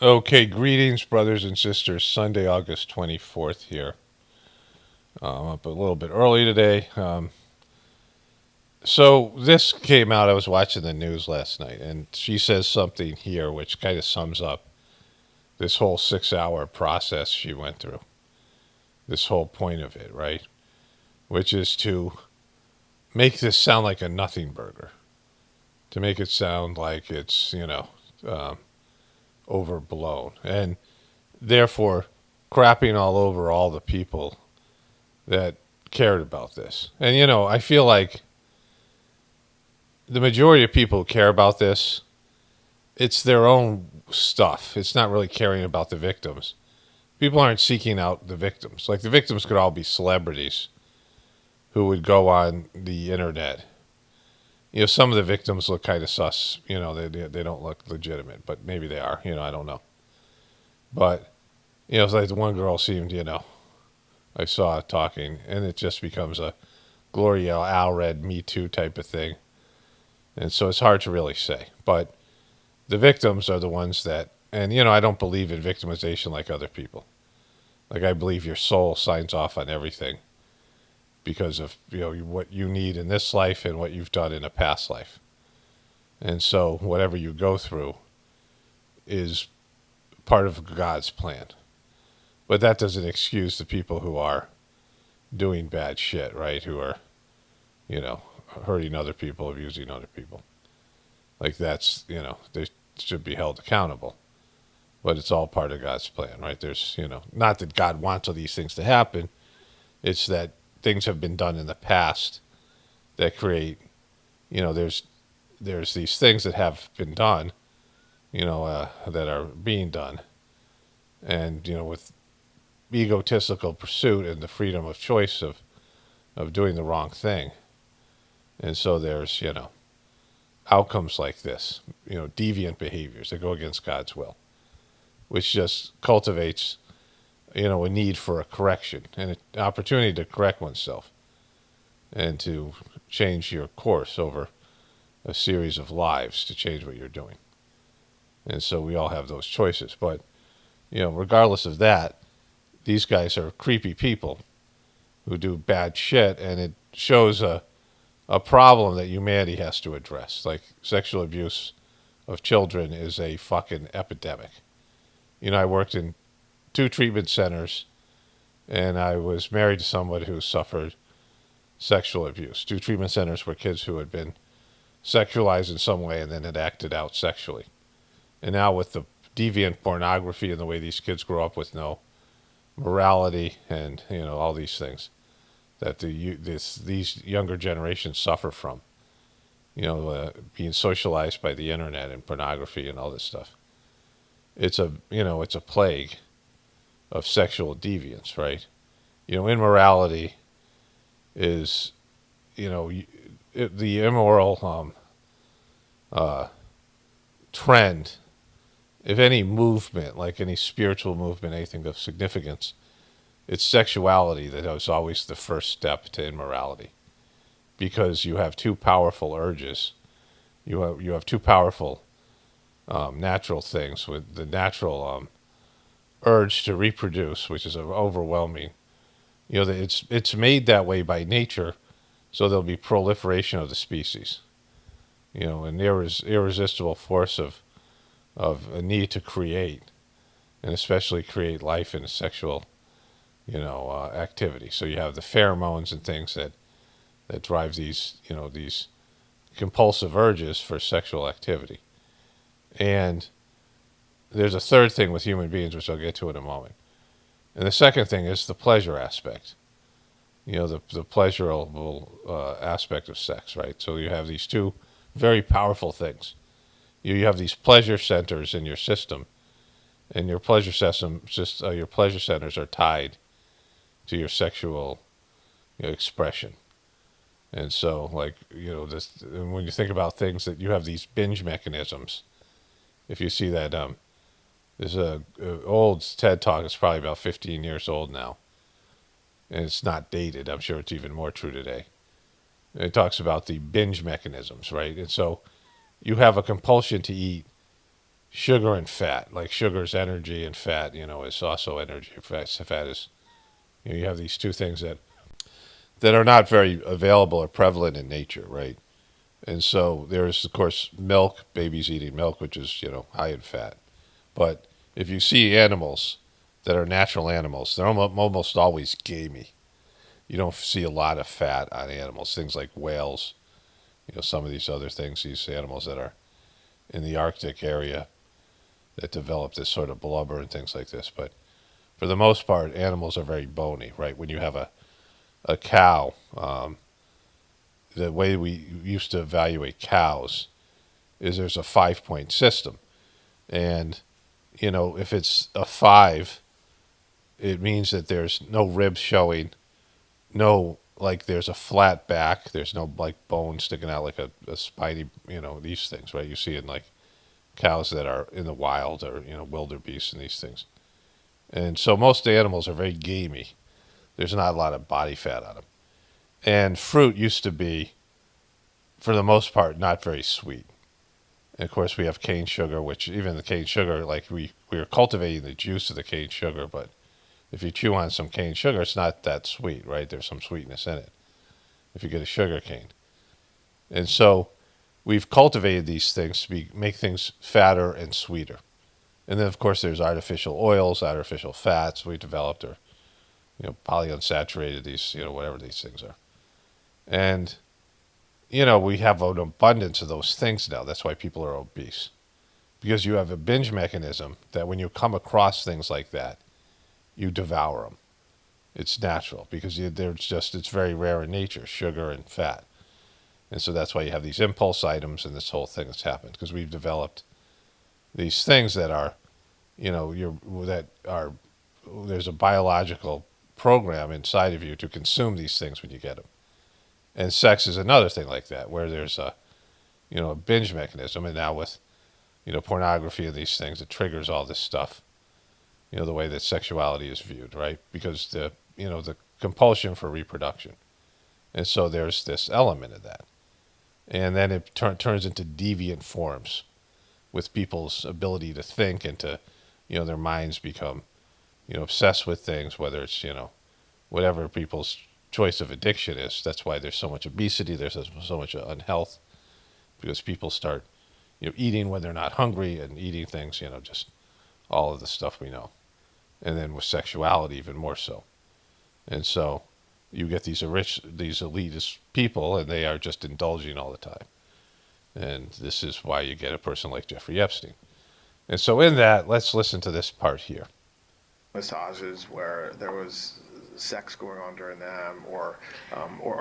Okay, greetings, brothers and sisters. Sunday, August 24th here. I'm up a little bit early today. So this came out. I was watching the news last night, and she says something here which kind of sums up this whole 6 hour process she went through. This whole point of it, right? Which is to make this sound like a nothing burger, to make it sound like it's, um, overblown, and therefore crapping all over all the people that cared about this. And, I feel like the majority of people who care about this, it's their own stuff. It's not really caring about the victims. People aren't seeking out the victims. Like, the victims could all be celebrities who would go on the internet. Some of the victims look kind of sus. They don't look legitimate, but maybe they are. I don't know. But, it's like the one girl seemed, I saw talking, and it just becomes a Gloria Allred Me Too type of thing. And so it's hard to really say. But the victims are the ones that, and, I don't believe in victimization like other people. Like, I believe your soul signs off on everything because of, what you need in this life and what you've done in a past life. And so whatever you go through is part of God's plan. But that doesn't excuse the people who are doing bad shit, right? Who are, you know, hurting other people, abusing other people. Like, that's, they should be held accountable. But it's all part of God's plan, right? There's, not that God wants all these things to happen. It's that things have been done in the past that create, there's these things that have been done, that are being done. And, with egotistical pursuit and the freedom of choice of doing the wrong thing. And so there's, outcomes like this, deviant behaviors that go against God's will, which just cultivates, a need for a correction and an opportunity to correct oneself and to change your course over a series of lives to change what you're doing. And so we all have those choices. But, regardless of that, these guys are creepy people who do bad shit, and it shows a problem that humanity has to address. Like, sexual abuse of children is a fucking epidemic. I worked in 2 treatment centers, and I was married to somebody who suffered sexual abuse. 2 treatment centers were kids who had been sexualized in some way and then had acted out sexually. And now with the deviant pornography and the way these kids grow up with no morality and, all these things that these younger generations suffer from, being socialized by the internet and pornography and all this stuff. It's a plague of sexual deviance, right? Immorality is, the immoral trend, if any movement, like any spiritual movement, anything of significance, it's sexuality that is always the first step to immorality, because you have 2 powerful urges. You have 2 powerful natural things, with the natural urge to reproduce, which is overwhelming. It's made that way by nature, so there'll be proliferation of the species. An irresistible force of a need to create, and especially create life in a sexual, activity. So you have the pheromones and things that drive these, these compulsive urges for sexual activity. And there's a third thing with human beings, which I'll get to in a moment. And the second thing is the pleasure aspect. The pleasurable aspect of sex, right? So you have these 2 very powerful things. You have these pleasure centers in your system, and your pleasure your pleasure centers are tied to your sexual, expression. And so, like, when you think about things, that you have these binge mechanisms. If you see that, there's a old TED Talk. It's probably about 15 years old now, and it's not dated. I'm sure it's even more true today. And it talks about the binge mechanisms, right? And so you have a compulsion to eat sugar and fat. Like sugar is energy and fat, is also energy. Fat is, you have these two things that are not very available or prevalent in nature, right? And so there's, of course, milk, babies eating milk, which is, high in fat. But if you see animals that are natural animals, they're almost always gamey. You don't see a lot of fat on animals, things like whales, some of these other things, these animals that are in the Arctic area that develop this sort of blubber and things like this. But for the most part, animals are very bony, right? When you have a cow, the way we used to evaluate cows is there's a 5-point system. And, if it's a 5, it means that there's no ribs showing, no, like there's a flat back, there's no like bone sticking out like a spiny, these things, right? You see in like cows that are in the wild or, wildebeest and these things. And so most animals are very gamey. There's not a lot of body fat on them. And fruit used to be, for the most part, not very sweet. And of course, we have cane sugar, which even the cane sugar, like we are cultivating the juice of the cane sugar, but if you chew on some cane sugar, it's not that sweet, right? There's some sweetness in it if you get a sugar cane. And so we've cultivated these things to make things fatter and sweeter. And then, of course, there's artificial oils, artificial fats we developed, or, polyunsaturated, these, whatever these things are. And, we have an abundance of those things now. That's why people are obese. Because you have a binge mechanism that when you come across things like that, you devour them. It's natural because it's very rare in nature, sugar and fat. And so that's why you have these impulse items and this whole thing that's happened, because we've developed these things that are, there's a biological program inside of you to consume these things when you get them. And sex is another thing like that, where there's a binge mechanism. And now with, pornography and these things, it triggers all this stuff, the way that sexuality is viewed, right? Because the compulsion for reproduction. And so there's this element of that. And then it turns into deviant forms with people's ability to think and to, their minds become, obsessed with things, whether it's, whatever people's choice of addiction is. That's why there's so much obesity, there's so much unhealth, because people start, eating when they're not hungry and eating things, just all of the stuff we know. And then with sexuality, even more so. And so you get these elitist people, and they are just indulging all the time. And this is why you get a person like Jeffrey Epstein. And so in that, let's listen to this part here. Massages where there was sex going on during them, or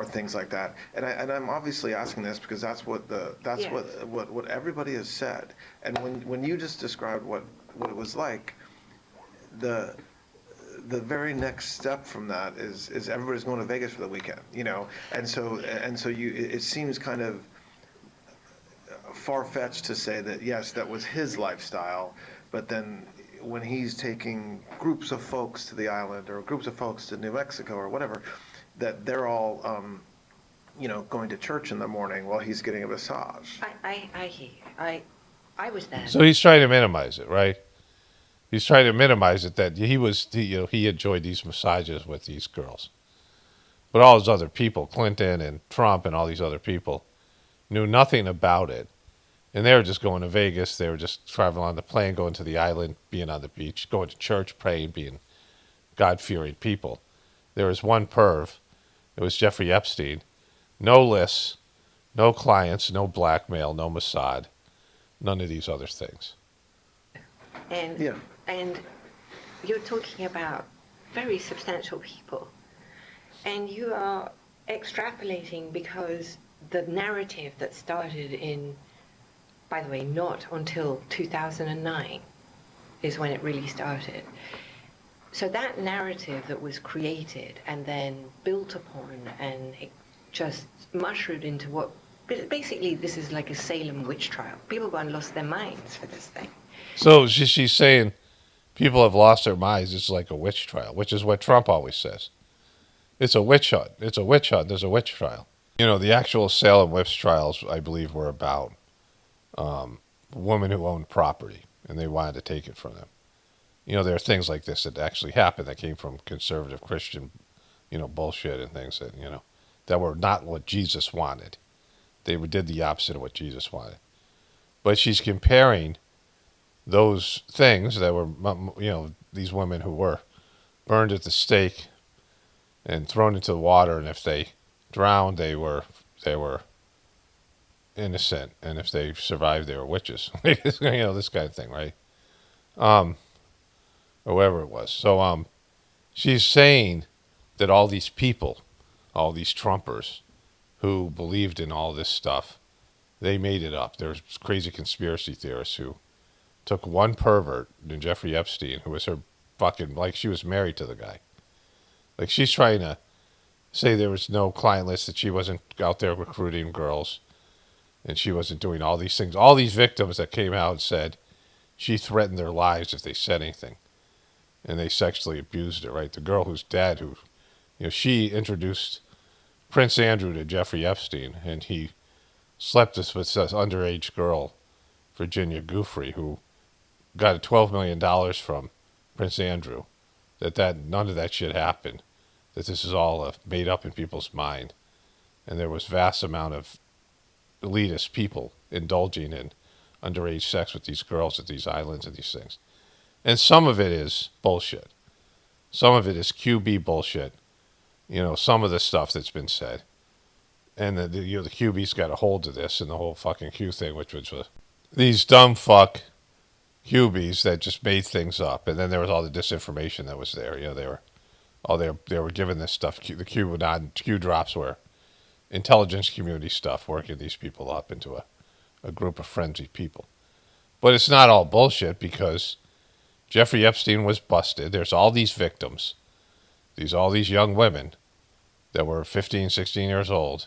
things like that. And I'm obviously asking this because that's what what everybody has said. And when you just described what it was like, the very next step from that is everybody's going to Vegas for the weekend, and so it seems kind of far-fetched to say that yes, that was his lifestyle, but then when he's taking groups of folks to the island or groups of folks to New Mexico or whatever, that they're all going to church in the morning while he's getting a massage. I hear you. I was there. So he's trying to minimize it, right? He's trying to minimize it that he enjoyed these massages with these girls. But all those other people, Clinton and Trump and all these other people, knew nothing about it. And they were just going to Vegas. They were just traveling on the plane, going to the island, being on the beach, going to church, praying, being God-fearing people. There was one perv. It was Jeffrey Epstein. No lists, no clients, no blackmail, no Mossad, none of these other things. And you're talking about very substantial people. And you are extrapolating because the narrative that started in, by the way, not until 2009 is when it really started. So that narrative that was created and then built upon, and it just mushroomed into what, basically this is like a Salem witch trial. People have gone lost their minds for this thing. So she's saying people have lost their minds. It's like a witch trial, which is what Trump always says. It's a witch hunt. It's a witch hunt. There's a witch trial. The actual Salem witch trials, I believe, were about women who owned property. and they wanted to take it from them. There are things like this that actually happened that came from conservative Christian, bullshit and things that were not what Jesus wanted. They did the opposite of what Jesus wanted. But she's comparing those things that were, these women who were burned at the stake and thrown into the water, and if they drowned, they were innocent, and if they survived, they were witches. This kind of thing, right? Or whatever it was. So she's saying that all these people, all these Trumpers who believed in all this stuff, they made it up. There's crazy conspiracy theorists who took one pervert, Jeffrey Epstein, who was her fucking, like she was married to the guy. Like she's trying to say there was no client list, that she wasn't out there recruiting girls, and she wasn't doing all these things. All these victims that came out and said she threatened their lives if they said anything, and they sexually abused her, right? The girl whose dad, she introduced Prince Andrew to Jeffrey Epstein, and he slept with this underage girl, Virginia Giuffre, who got $12 million from Prince Andrew. That none of that shit happened. That this is all made up in people's mind, and there was vast amount of elitist people indulging in underage sex with these girls at these islands and these things. And some of it is bullshit. Some of it is QB bullshit. Some of the stuff that's been said. And the QB's got a hold of this and the whole fucking Q thing, which was these dumb fuck QBs that just made things up. And then there was all the disinformation that was there. They were given this stuff. The Q drops were intelligence community stuff, working these people up into a group of frenzied people. But it's not all bullshit, because Jeffrey Epstein was busted. There's all these victims, all these young women that were 15, 16 years old,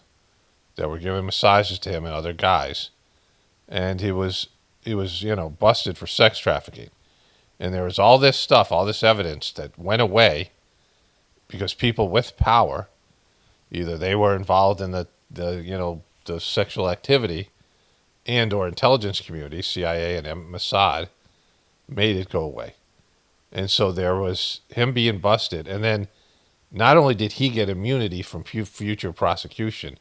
that were giving massages to him and other guys, and he was busted for sex trafficking. And there was all this stuff, all this evidence that went away because people with power, either they were involved in the sexual activity, and or intelligence community, CIA and Mossad, made it go away. And so there was him being busted, and then not only did he get immunity from future prosecution,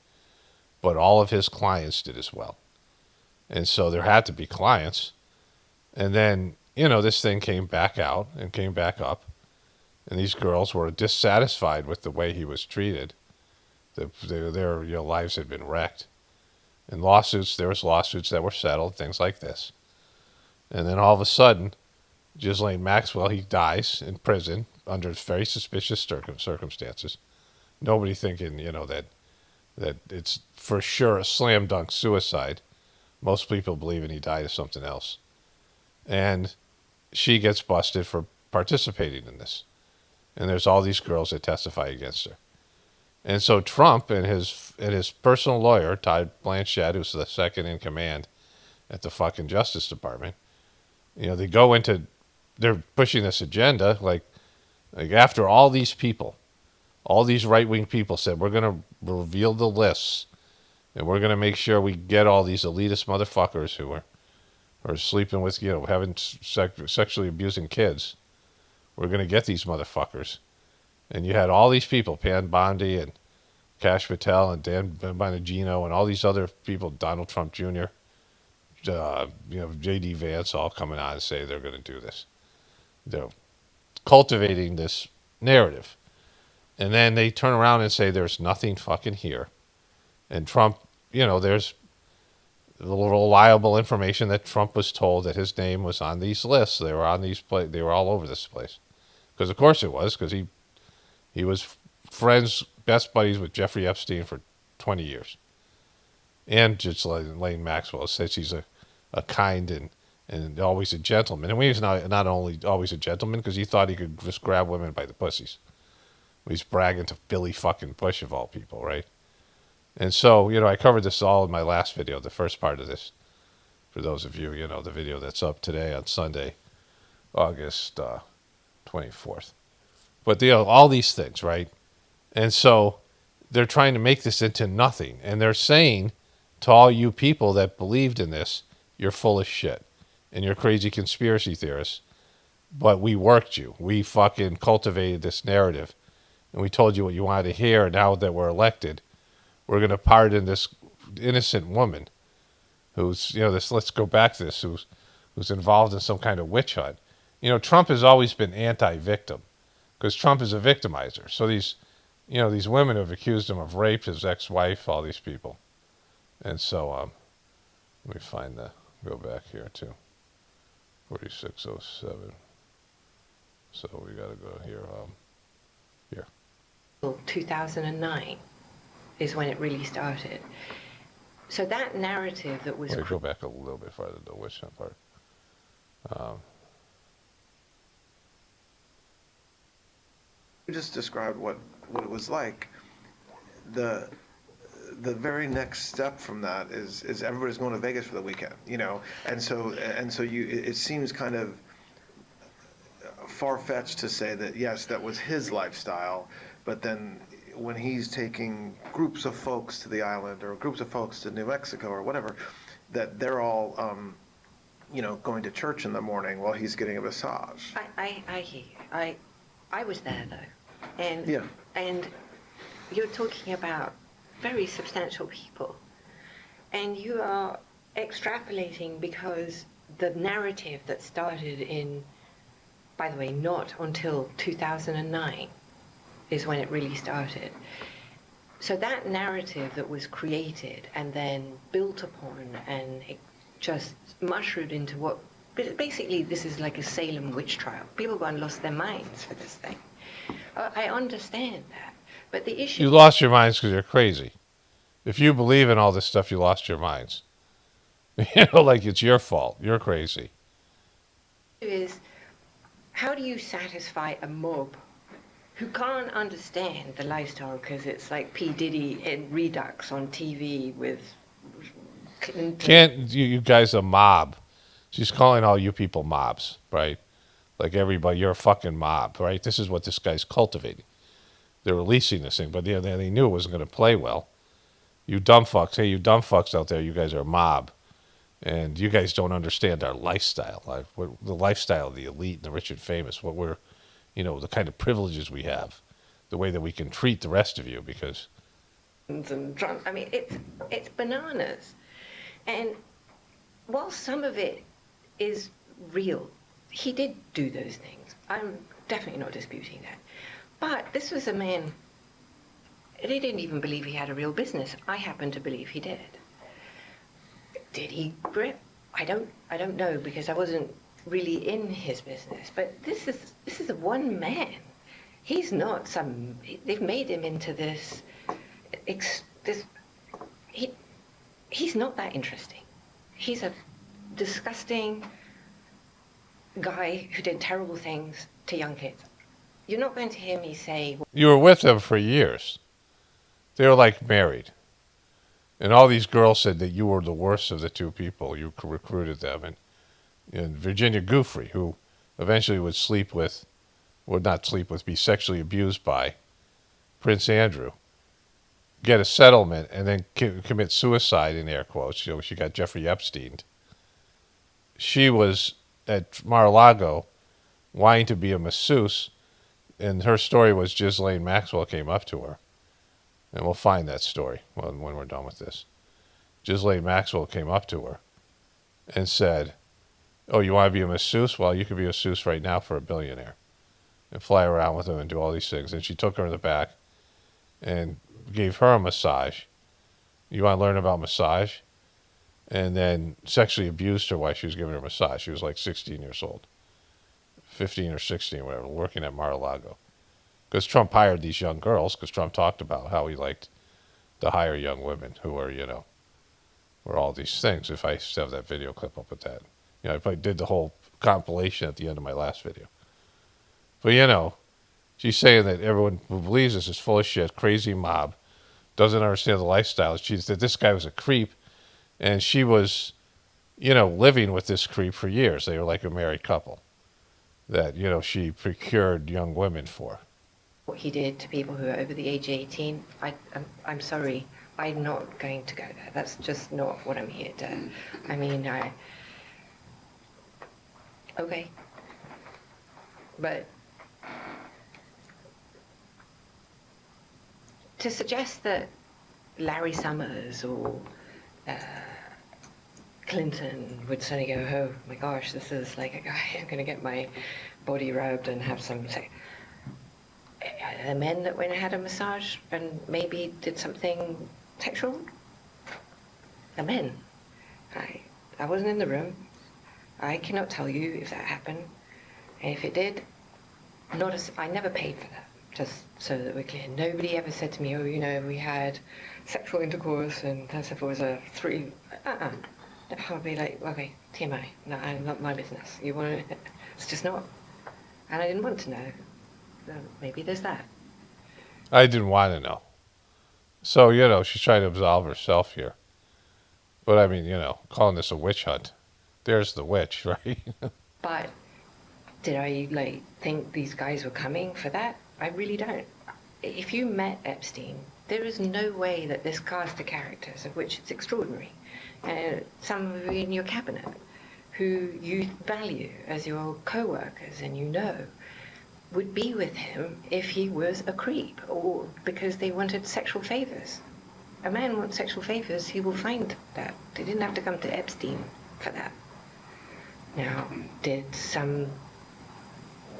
but all of his clients did as well. And so there had to be clients. And then, this thing came back out and came back up, and these girls were dissatisfied with the way he was treated. Their lives had been wrecked. And there was lawsuits that were settled, things like this. And then all of a sudden, Ghislaine Maxwell, he dies in prison under very suspicious circumstances. Nobody thinking, that it's for sure a slam dunk suicide. Most people believing he died of something else. And she gets busted for participating in this. And there's all these girls that testify against her. And so Trump and his personal lawyer, Todd Blanchett, who's the second in command at the fucking Justice Department, they're pushing this agenda like after all these people, all these right-wing people said, we're going to reveal the lists, and we're going to make sure we get all these elitist motherfuckers who are sleeping with, having sexually abusing kids. We're going to get these motherfuckers. And you had all these people, Pam Bondi and Kash Patel and Dan Bongino and all these other people, Donald Trump Jr., J.D. Vance, all coming out and say they're going to do this. They're cultivating this narrative. And then they turn around and say there's nothing fucking here. And Trump, there's reliable information that Trump was told that his name was on these lists. They were on they were all over this place. Because of course it was, because he was best buddies with Jeffrey Epstein for 20 years. And Ghislaine Maxwell says he's a kind and always a gentleman. And he's not only always a gentleman, because he thought he could just grab women by the pussies. He's bragging to Billy fucking Bush, of all people, right? And so, I covered this all in my last video, the first part of this. For those of you, the video that's up today on Sunday, August 24th. But, all these things, right? And so they're trying to make this into nothing. And they're saying to all you people that believed in this, you're full of shit. and you're crazy conspiracy theorists. But we worked you. We fucking cultivated this narrative, and we told you what you wanted to hear. And now that we're elected, we're going to pardon this innocent woman who's, this. Let's go back to this. Who's involved in some kind of witch hunt. Trump has always been anti-victim because Trump is a victimizer. So these women have accused him of rape, his ex-wife, all these people. And so, let me go back here too. 4607. So we got to go here. Here. 2009 is when it really started. So that narrative that was... Wait, go back a little bit farther, the witch hunt part. You just described what it was like. The very next step from that is everybody's going to Vegas for the weekend, and so it seems kind of far-fetched to say that yes, that was his lifestyle, but then when he's taking groups of folks to the island or groups of folks to New Mexico or whatever, that they're all going to church in the morning while he's getting a massage. I hear you. I was there though, and yeah. And you're talking about very substantial people, and you are extrapolating because the narrative that started in, by the way, not until 2009 is when it really started. So that narrative that was created and then built upon and it just mushroomed into what, basically this is like a Salem witch trial. People gone lost their minds for this thing. I understand that, but the issue... You lost your minds because you're crazy. If you believe in all this stuff, you lost your minds. Like it's your fault. You're crazy. Is how do you satisfy a mob who can't understand the lifestyle because it's like P. Diddy in Redux on TV with Clinton. Can't you guys a mob? She's calling all you people mobs, right? Like everybody, you're a fucking mob, right? This is what this guy's cultivating. They're releasing this thing, but they knew it wasn't going to play well. You dumb fucks, hey, you dumb fucks out there, you guys are a mob. And you guys don't understand our lifestyle. The lifestyle of the elite and the rich and famous, what we're, the kind of privileges we have, the way that we can treat the rest of you because... And drunk. I mean, it's bananas. And while some of it is real, he did do those things. I'm definitely not disputing that. But this was a man, he didn't even believe he had a real business. I happen to believe he did. Did he grip? I don't know because I wasn't really in his business. But this is a one man. He's not some. They've made him into this. He's not that interesting. He's a disgusting guy who did terrible things to young kids. You're not going to hear me say... You were with them for years. They were like married. And all these girls said that you were the worst of the two people. You recruited them. And Virginia Giuffre, who eventually would be sexually abused by Prince Andrew, get a settlement, and then commit suicide, in air quotes. She got Jeffrey Epstein. She was at Mar-a-Lago wanting to be a masseuse, and her story was Ghislaine Maxwell came up to her. And we'll find that story when we're done with this. Ghislaine Maxwell came up to her and said, oh, you want to be a masseuse? Well, you could be a masseuse right now for a billionaire. And fly around with him and do all these things. And she took her in the back and gave her a massage. You want to learn about massage? And then sexually abused her while she was giving her a massage. She was like 16 years old. 15 or 16, whatever, working at Mar-a-Lago. Because Trump hired these young girls, because Trump talked about how he liked to hire young women who were, were all these things. If I still have that video clip, I'll put that. I probably did the whole compilation at the end of my last video. But, she's saying that everyone who believes this is full of shit, crazy mob, doesn't understand the lifestyle. She said this guy was a creep, and she was, living with this creep for years. They were like a married couple that, she procured young women for. What he did to people who are over the age of 18, I'm sorry, I'm not going to go there. That's just not what I'm here to. I mean, Okay. But to suggest that Larry Summers or Clinton would suddenly go, oh my gosh, this is like a guy, I'm going to get my body rubbed and have some sex. The men that went and had a massage and maybe did something sexual? The men. I wasn't in the room. I cannot tell you if that happened. And if it did, I never paid for that. Just so that we're clear. Nobody ever said to me, oh, we had sexual intercourse and that's if it was a three. I'll be like, okay, TMI. No, not my business. You want to? It's just not. And I didn't want to know. So maybe there's that. I didn't want to know. So, she's trying to absolve herself here. But I mean, calling this a witch hunt. There's the witch, right? But did I think these guys were coming for that? I really don't. If you met Epstein, there is no way that this cast of characters, of which it's extraordinary, some of you in your cabinet, who you value as your co-workers and would be with him if he was a creep or because they wanted sexual favors. A man wants sexual favors, he will find that. They didn't have to come to Epstein for that. Now,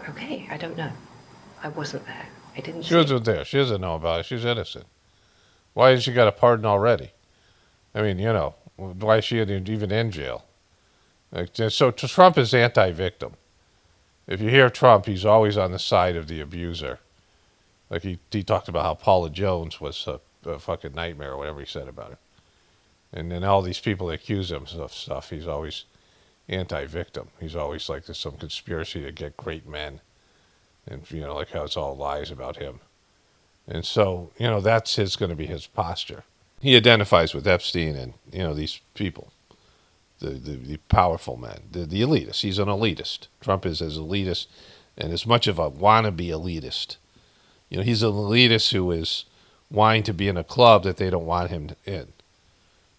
okay, I don't know. I wasn't there. I didn't She wasn't there. She doesn't know about it. She's innocent. Why has she got a pardon already? I mean, why is she even in jail? So Trump is anti-victim. If you hear Trump, he's always on the side of the abuser. Like he talked about how Paula Jones was a fucking nightmare or whatever he said about her. And then all these people that accuse him of stuff, he's always anti-victim. He's always like there's some conspiracy to get great men. And, like how it's all lies about him. And so, that's going to be his posture. He identifies with Epstein and, these people, the powerful men, the elitists. He's an elitist. Trump is as elitist and as much of a wannabe elitist. He's an elitist who is wanting to be in a club that they don't want him in.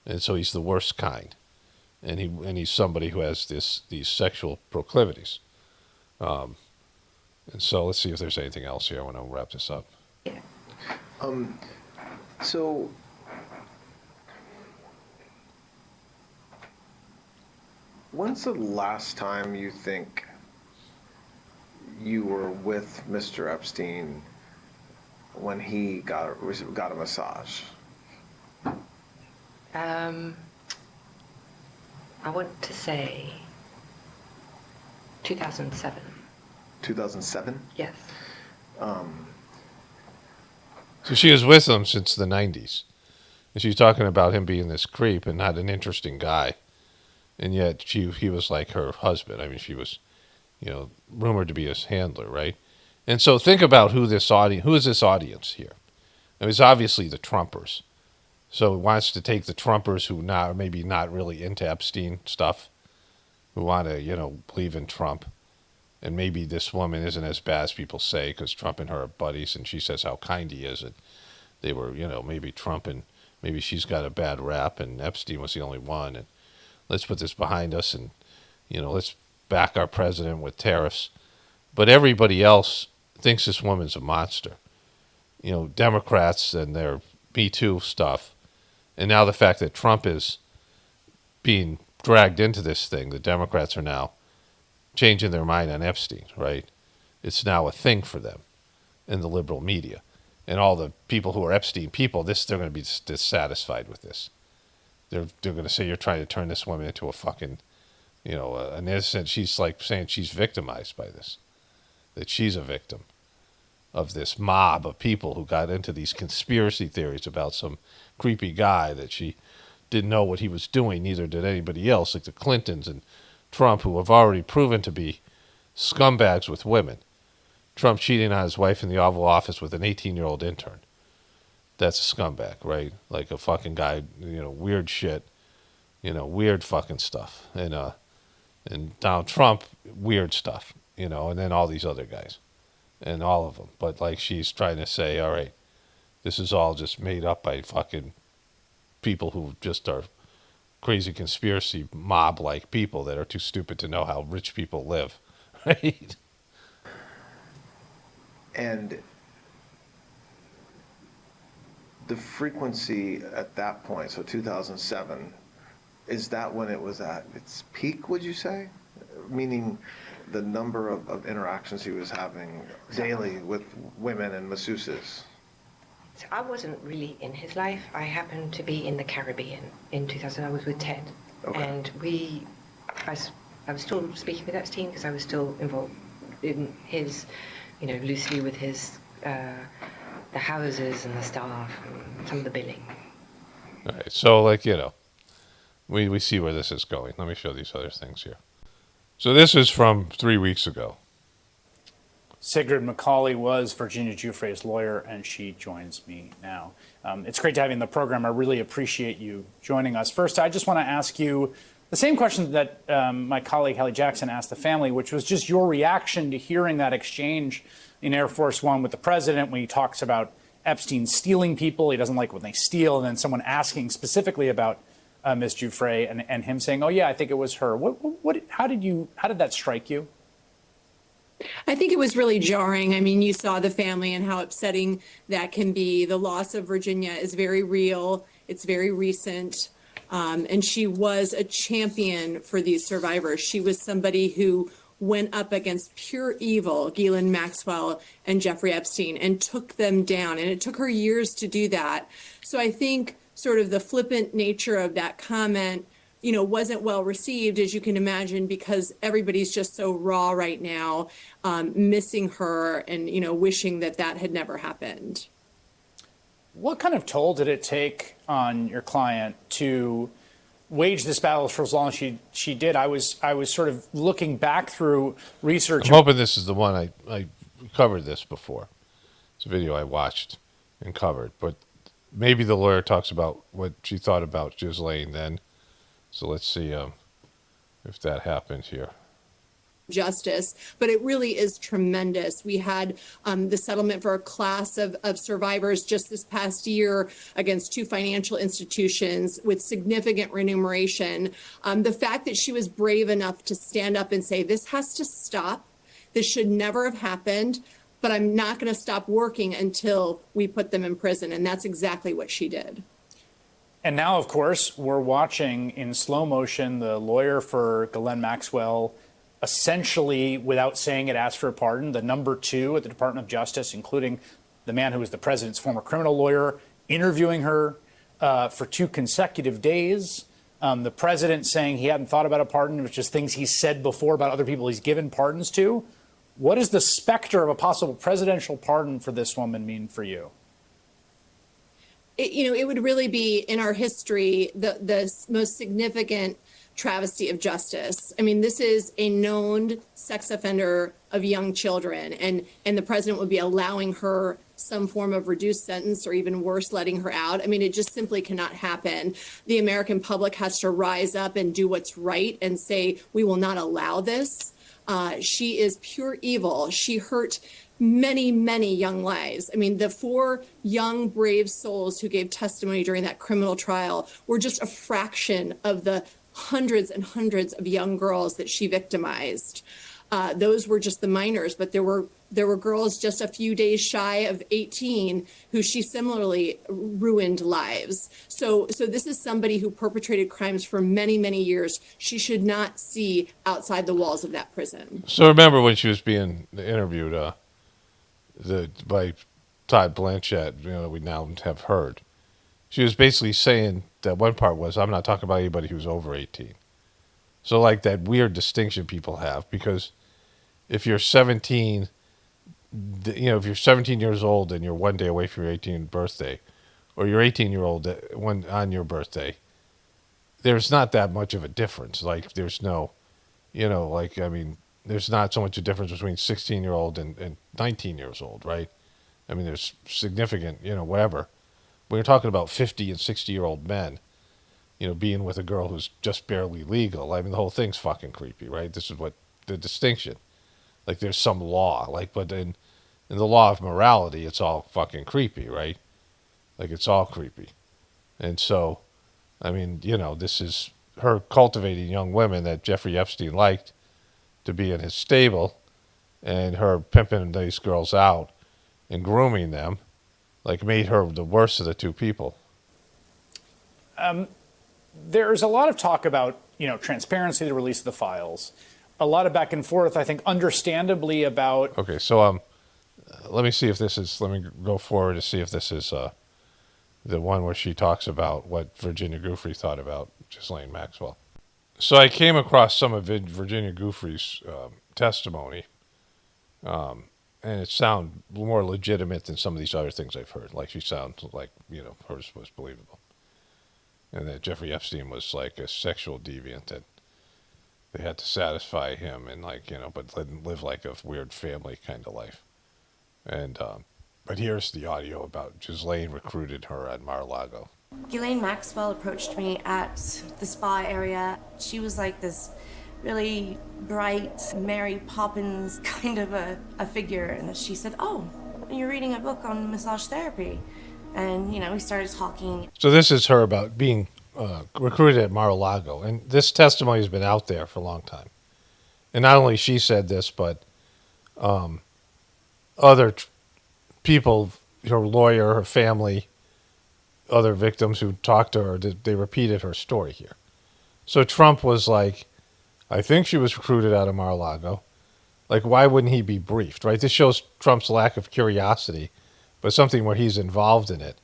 And so he's the worst kind. And he's somebody who has these sexual proclivities. And so let's see if there's anything else here. I want to wrap this up. Yeah. So when's the last time you think you were with Mr. Epstein when he got a massage? I want to say 2007. 2007? Yes. So she was with him since the 90s. And she's talking about him being this creep and not an interesting guy. And yet he was like her husband. I mean, she was, rumored to be his handler, right? And so think about who is this audience here? I mean, it's obviously the Trumpers. So he wants to take the Trumpers who maybe not really into Epstein stuff, who want to, believe in Trump. And maybe this woman isn't as bad as people say because Trump and her are buddies and she says how kind he is. And they were, maybe Trump and maybe she's got a bad rap and Epstein was the only one. And let's put this behind us and, let's back our president with tariffs. But everybody else thinks this woman's a monster. Democrats and their Me Too stuff. And now the fact that Trump is being dragged into this thing, the Democrats are now changing their mind on Epstein, right? It's now a thing for them in the liberal media. And all the people who are Epstein people, they're going to be dissatisfied with this. They're going to say you're trying to turn this woman into a fucking, an innocent. She's like saying she's victimized by this, that she's a victim of this mob of people who got into these conspiracy theories about some creepy guy that she didn't know what he was doing, neither did anybody else, like the Clintons and Trump, who have already proven to be scumbags with women. Trump cheating on his wife in the Oval Office with an 18-year-old intern. That's a scumbag, right? Like a fucking guy, weird shit, weird fucking stuff. And Donald Trump, weird stuff, and then all these other guys. And all of them. But like she's trying to say, all right, this is all just made up by fucking people who just are crazy conspiracy mob-like people that are too stupid to know how rich people live, right? And the frequency at that point, so 2007, is that when it was at its peak, would you say? Meaning the number of interactions he was having daily with women and masseuses. So I wasn't really in his life. I happened to be in the Caribbean in 2000. I was with Ted. Okay. And I was still speaking with Epstein because I was still involved in his, loosely with his, the houses and the staff and some of the billing. All right, so we see where this is going. Let me show these other things here. So this is from 3 weeks ago. Sigrid McCauley was Virginia Giuffre's lawyer, and she joins me now. It's great to have you in the program. I really appreciate you joining us. First, I just want to ask you the same question that my colleague Hallie Jackson asked the family, which was just your reaction to hearing that exchange in Air Force One with the president when he talks about Epstein stealing people. He doesn't like when they steal, and then someone asking specifically about Ms. Giuffre and him saying, "Oh yeah, I think it was her." How did that strike you? I think it was really jarring. I mean, you saw the family and how upsetting that can be. The loss of Virginia is very real. It's very recent. And she was a champion for these survivors. She was somebody who went up against pure evil, Ghislaine Maxwell and Jeffrey Epstein, and took them down. And it took her years to do that. So I think sort of the flippant nature of that comment, wasn't well received, as you can imagine, because everybody's just so raw right now, missing her and, wishing that had never happened. What kind of toll did it take on your client to wage this battle for as long as she did? I was sort of looking back through research. I'm hoping this is the one I covered this before. It's a video I watched and covered, but maybe the lawyer talks about what she thought about Ghislaine then. So let's see if that happened here. Justice, but it really is tremendous. We had the settlement for a class of survivors just this past year against 2 financial institutions with significant remuneration. The fact that she was brave enough to stand up and say, this has to stop, this should never have happened, but I'm not going to stop working until we put them in prison. And that's exactly what she did. And now, of course, we're watching in slow motion the lawyer for Ghislaine Maxwell essentially, without saying it, asked for a pardon. The number 2 at the Department of Justice, including the man who was the president's former criminal lawyer, interviewing her for 2 consecutive days. The president saying he hadn't thought about a pardon, which is things he said before about other people he's given pardons to. What does the specter of a possible presidential pardon for this woman mean for you? It would really be, in our history, the most significant travesty of justice. I mean, this is a known sex offender of young children, and the president would be allowing her some form of reduced sentence, or even worse, letting her out. I mean, it just simply cannot happen. The American public has to rise up and do what's right and say, we will not allow this. She is pure evil. She hurt many, many young lives. I mean, the 4 young, brave souls who gave testimony during that criminal trial were just a fraction of the hundreds and hundreds of young girls that she victimized. Those were just the minors, but there were girls just a few days shy of 18 who she similarly ruined lives. So this is somebody who perpetrated crimes for many, many years. She should not see outside the walls of that prison. So remember when she was being interviewed by Todd Blanchett, we now have heard. She was basically saying that one part was, I'm not talking about anybody who's over 18. So like that weird distinction people have, because if you're 17, if you're 17 years old and you're one day away from your 18th birthday, or you're 18-year-old on your birthday, there's not that much of a difference. Like there's no, there's not so much a difference between 16-year-old and 19 years old, right? I mean, there's significant, whatever. When you're talking about 50 and 60-year-old men, being with a girl who's just barely legal, I mean, the whole thing's fucking creepy, right? This is what the distinction. Like, there's some law, but in the law of morality, it's all fucking creepy, right? Like, it's all creepy. And so, I mean, this is her cultivating young women that Jeffrey Epstein liked to be in his stable, and her pimping these girls out and grooming them, like, made her the worst of the two people. There's a lot of talk about, transparency, the release of the files. A lot of back and forth, I think, understandably about. Okay, so let me go forward to see if this is the one where she talks about what Virginia Giuffre thought about Ghislaine Maxwell. So I came across some of Virginia Giuffre's testimony, and it sounded more legitimate than some of these other things I've heard. Like, she sounds like, hers was believable. And that Jeffrey Epstein was like a sexual deviant, that they had to satisfy him and, like, but live like a weird family kind of life. And but here's the audio about Ghislaine recruited her at Mar-a-Lago. Ghislaine Maxwell approached me at the spa area. She was like this really bright Mary Poppins kind of a figure, and she said, "Oh, you're reading a book on massage therapy." And, we started talking. So this is her about being recruited at Mar-a-Lago. And this testimony has been out there for a long time. And not only she said this, but other people, her lawyer, her family, other victims who talked to her, they repeated her story here. So Trump was like, I think she was recruited out of Mar-a-Lago. Like, why wouldn't he be briefed, right? This shows Trump's lack of curiosity, but something where he's involved in it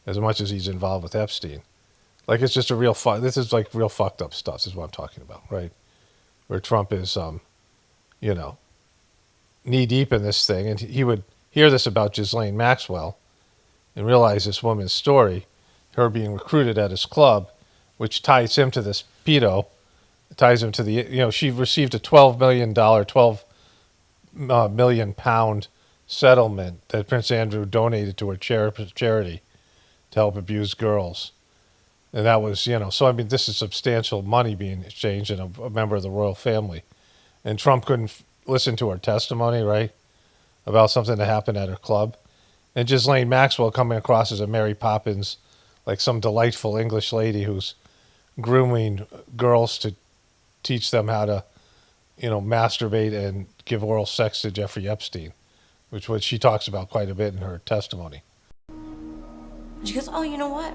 as much as he's involved with Epstein. Like, it's just this is like real fucked up stuff, is what I'm talking about, right? Where Trump is, knee deep in this thing, and he would hear this about Ghislaine Maxwell and realize this woman's story, her being recruited at his club, which ties him to this pedo, ties him to the, she received a $12 million pound settlement that Prince Andrew donated to her charity to help abused girls. And that was, so I mean, this is substantial money being exchanged, and a member of the royal family. And Trump couldn't listen to her testimony, right, about something that happened at her club. And Ghislaine Maxwell coming across as a Mary Poppins, like some delightful English lady who's grooming girls to teach them how to, masturbate and give oral sex to Jeffrey Epstein, which she talks about quite a bit in her testimony. She goes, "Oh, you know what?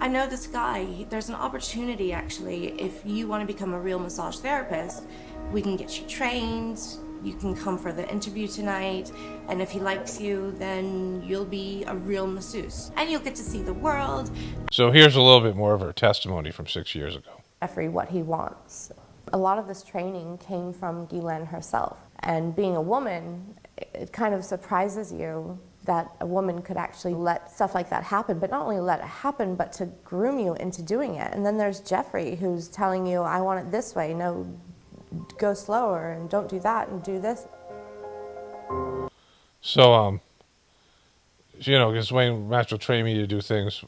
I know this guy. There's an opportunity, actually. If you want to become a real massage therapist, we can get you trained. You can come for the interview tonight. And if he likes you, then you'll be a real masseuse. And you'll get to see the world." So here's a little bit more of her testimony from 6 years ago. Jeffrey what he wants. A lot of this training came from Ghislaine herself. And being a woman, it kind of surprises you that a woman could actually let stuff like that happen, but not only let it happen, but to groom you into doing it. And then there's Jeffrey who's telling you, I want it this way, no, go slower, and don't do that, and do this. So, Ghislaine Maxwell trained me to do things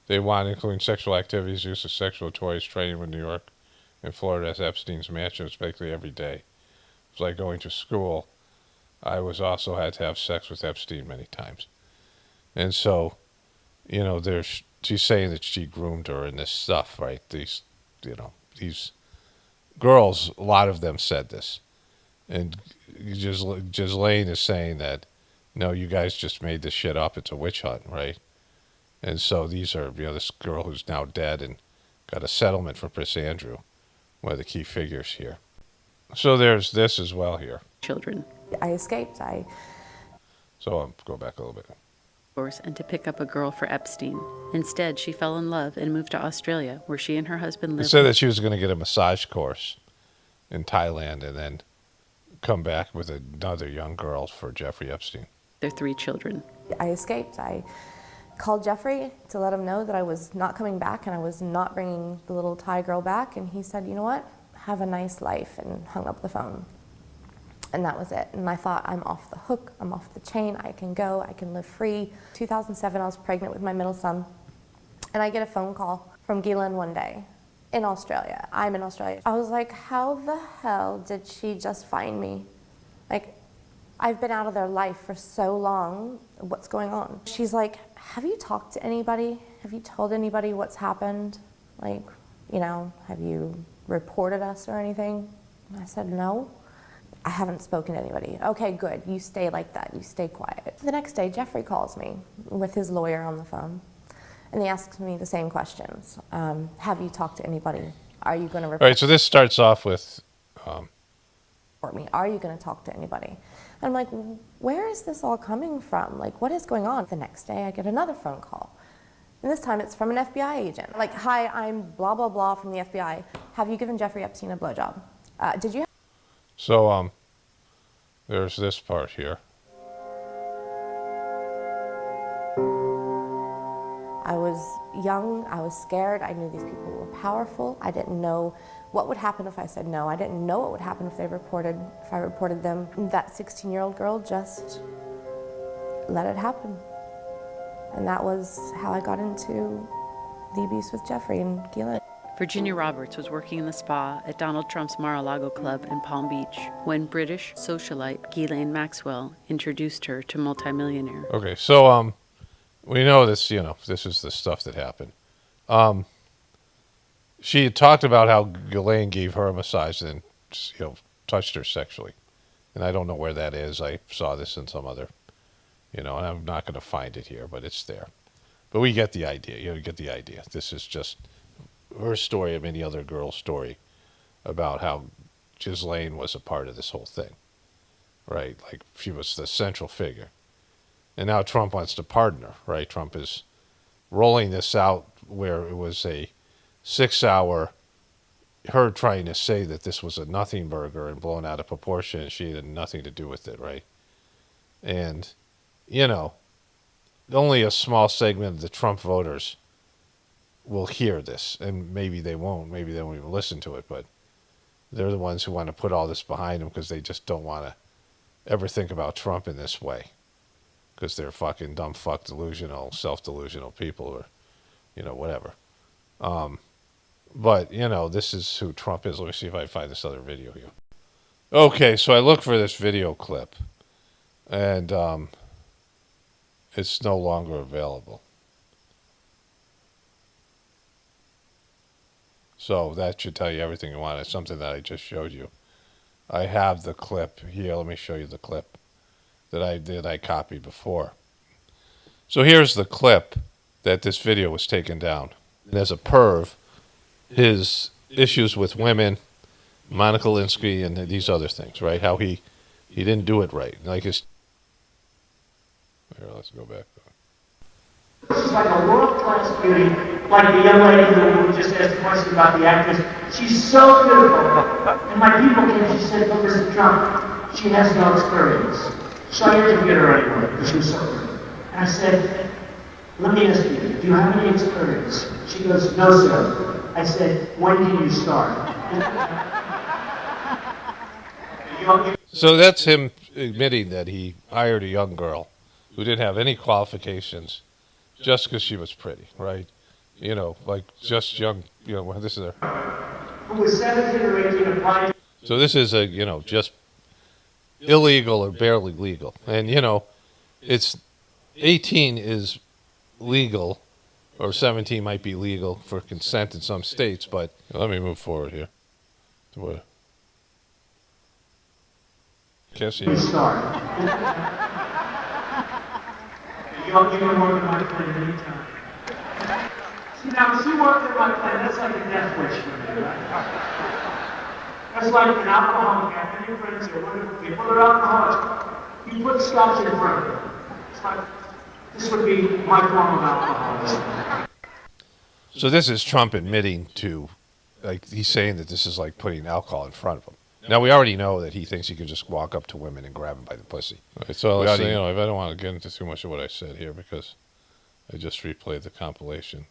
they want, including sexual activities, use of sexual toys, training with New York and Florida as Epstein's mansion. It was basically every day. It was like going to school. I also had to have sex with Epstein many times. And so, she's saying that she groomed her in this stuff, right? These girls, a lot of them said this. And Ghislaine is saying that, no, you guys just made this shit up. It's a witch hunt, right? And so these are, this girl who's now dead and got a settlement from Prince Andrew, one of the key figures here. So there's this as well here. Children. I escaped. So I'll go back a little bit. And to pick up a girl for Epstein. Instead, she fell in love and moved to Australia, where she and her husband It lived. said that she was going to get a massage course in Thailand and then come back with another young girl for Jeffrey Epstein. Their 3 children. I escaped. I called Jeffrey to let him know that I was not coming back and I was not bringing the little Thai girl back. And he said, you know what? Have a nice life, and hung up the phone. And that was it. And I thought, I'm off the hook, I'm off the chain, I can go, I can live free. 2007, I was pregnant with my middle son. And I get a phone call from Ghislaine one day in Australia. I'm in Australia. I was like, how the hell did she just find me? Like, I've been out of their life for so long. What's going on? She's like, have you talked to anybody? have you told anybody what's happened? Like, you know, have you reported us or anything? And I said, no, I haven't spoken to anybody. Okay, good, you stay like that, you stay quiet. The next day, Jeffrey calls me with his lawyer on the phone, and he asks me the same questions. Have you talked to anybody? Are you going to report? All right, so this starts off with Me? Are you going to talk to anybody? And I'm like, where is this all coming from? Like, what is going on? The next day, I get another phone call. And this time, it's from an FBI agent. Like, hi, I'm blah, blah, blah from the FBI. Have you given Jeffrey Epstein a blowjob? Did you? So there's this part here. I was young, I was scared, I knew these people were powerful. I didn't know what would happen if I said no. I didn't know what would happen if I reported them. That 16-year-old girl just let it happen. And that was how I got into the abuse with Jeffrey and Ghislaine. Virginia Roberts was working in the spa at Donald Trump's Mar-a-Lago club in Palm Beach when British socialite Ghislaine Maxwell introduced her to multimillionaire. Okay, so we know this, you know, this is the stuff that happened. She had talked about how Ghislaine gave her a massage and, you know, touched her sexually. And I don't know where that is. I saw this in some other, you know, and I'm not going to find it here, but it's there. But we get the idea. You know, you get the idea. This is just her story and any other girl's story about how Ghislaine was a part of this whole thing, right? Like, she was the central figure. And now Trump wants to pardon her, right? Trump is rolling this out where it was a 6-hour, her trying to say that this was a nothing burger and blown out of proportion and she had nothing to do with it, right? And, you know, only a small segment of the Trump voters will hear this, and maybe they won't even listen to it, but they're the ones who want to put all this behind them because they just don't want to ever think about Trump in this way. Because they're fucking dumb fuck delusional, self-delusional people or, you know, whatever. But, you know, this is who Trump is. Let me see if I find this other video here. Okay, so I look for this video clip, and it's no longer available. So that should tell you everything you want. It's something that I just showed you. I have the clip here. Let me show you the clip that I copied before. So here's the clip that this video was taken down. And as a perv, his issues with women, Monica Lewinsky, and these other things, right? How he didn't do it right. Like his... Here, let's go back. She's like a world-class beauty, like the young lady who just asked a question about the actress. She's so beautiful. And my people came, she said, look, Mr. Trump, she has no experience. So I interviewed her anyway, because she was so good. And I said, let me ask you, do you have any experience? She goes, no, sir. I said, when can you start? So that's him admitting that he hired a young girl who didn't have any qualifications just because she was pretty, right? You know, like just young, you know, this is her. Who was 17 or 18 applying. So this is a, you know, just illegal or barely legal. And, you know, it's 18 is legal, or 17 might be legal for consent in some states, but let me move forward here. Can't see it. Start. You can work in my plan anytime. See, now, she worked in my plan, that's like a death wish for me, right? That's like an alcoholic. I have many friends here, wonderful people, they're alcoholics. You put scotch in front of them. It's like, this would be my form of alcoholism. So this is Trump admitting to, like, he's saying that this is like putting alcohol in front of him. Now, we already know that he thinks he can just walk up to women and grab them by the pussy. Right, so let's say, you know, I don't want to get into too much of what I said here because I just replayed the compilation.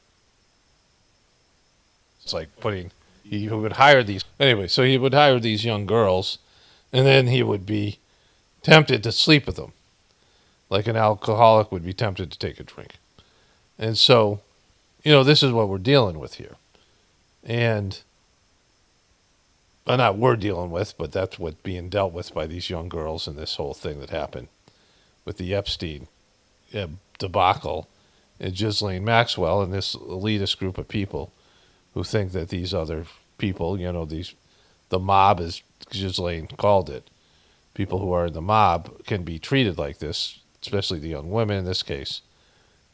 It's like putting, he would hire these, anyway, so he would hire these young girls and then he would be tempted to sleep with them. Like an alcoholic would be tempted to take a drink. And so, you know, this is what we're dealing with here. And... well, not we're dealing with, but that's what's being dealt with by these young girls and this whole thing that happened with the Epstein debacle and Ghislaine Maxwell and this elitist group of people who think that these other people, the mob, as Ghislaine called it, people who are in the mob can be treated like this, especially the young women in this case,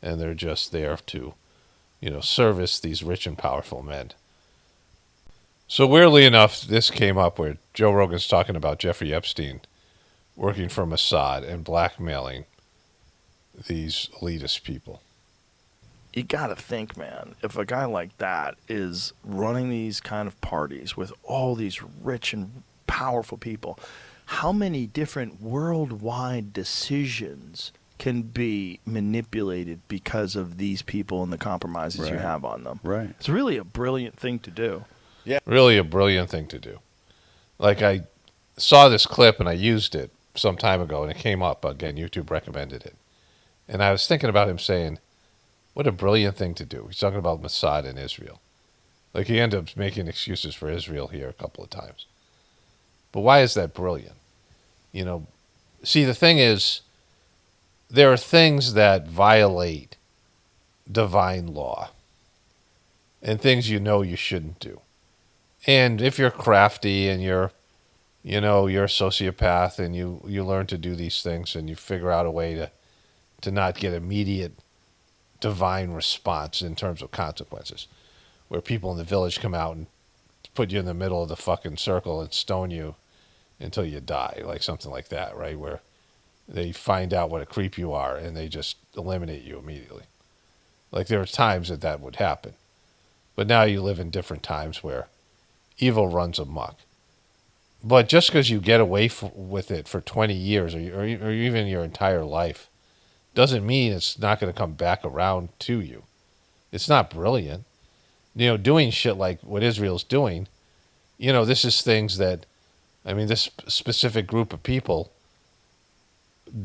and they're just there to, service these rich and powerful men. So weirdly enough, this came up where Joe Rogan's talking about Jeffrey Epstein working for Mossad and blackmailing these elitist people. You gotta think, man, if a guy like that is running these kind of parties with all these rich and powerful people, how many different worldwide decisions can be manipulated because of these people and the compromises you have on them? Right. It's really a brilliant thing to do. Yeah. Really a brilliant thing to do. Like, I saw this clip and I used it some time ago and it came up. Again, YouTube recommended it. And I was thinking about him saying, what a brilliant thing to do. He's talking about Mossad in Israel. Like, he ended up making excuses for Israel here a couple of times. But why is that brilliant? See, the thing is, there are things that violate divine law and things you shouldn't do. And if you're crafty and you're a sociopath and you learn to do these things and you figure out a way to not get immediate divine response in terms of consequences, where people in the village come out and put you in the middle of the fucking circle and stone you until you die, like something like that, right? Where they find out what a creep you are and they just eliminate you immediately. Like, there are times that would happen. But now you live in different times where evil runs amok. But just because you get away with it for 20 years or even your entire life doesn't mean it's not going to come back around to you. It's not brilliant. Doing shit like what Israel's doing, this is things that, this specific group of people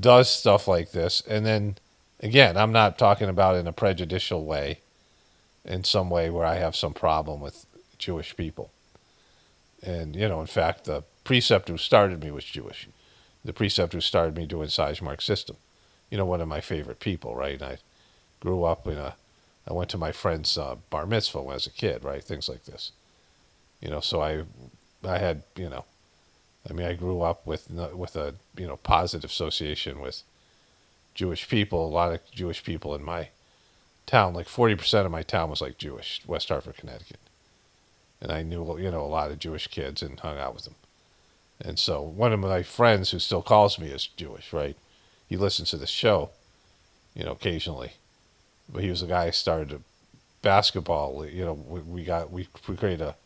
does stuff like this. And then, again, I'm not talking about in a prejudicial way, in some way where I have some problem with Jewish people. And, in fact, the preceptor who started me was Jewish. The preceptor who started me doing Sizemore system. One of my favorite people, right? And I grew up I went to my friend's bar mitzvah when I was a kid, right? Things like this. So I had, I grew up with a, positive association with Jewish people, a lot of Jewish people in my town. Like 40% of my town was like Jewish, West Hartford, Connecticut. And I knew, a lot of Jewish kids and hung out with them. And so one of my friends who still calls me is Jewish, right? He listens to the show, occasionally. But he was the guy who started a basketball. We created a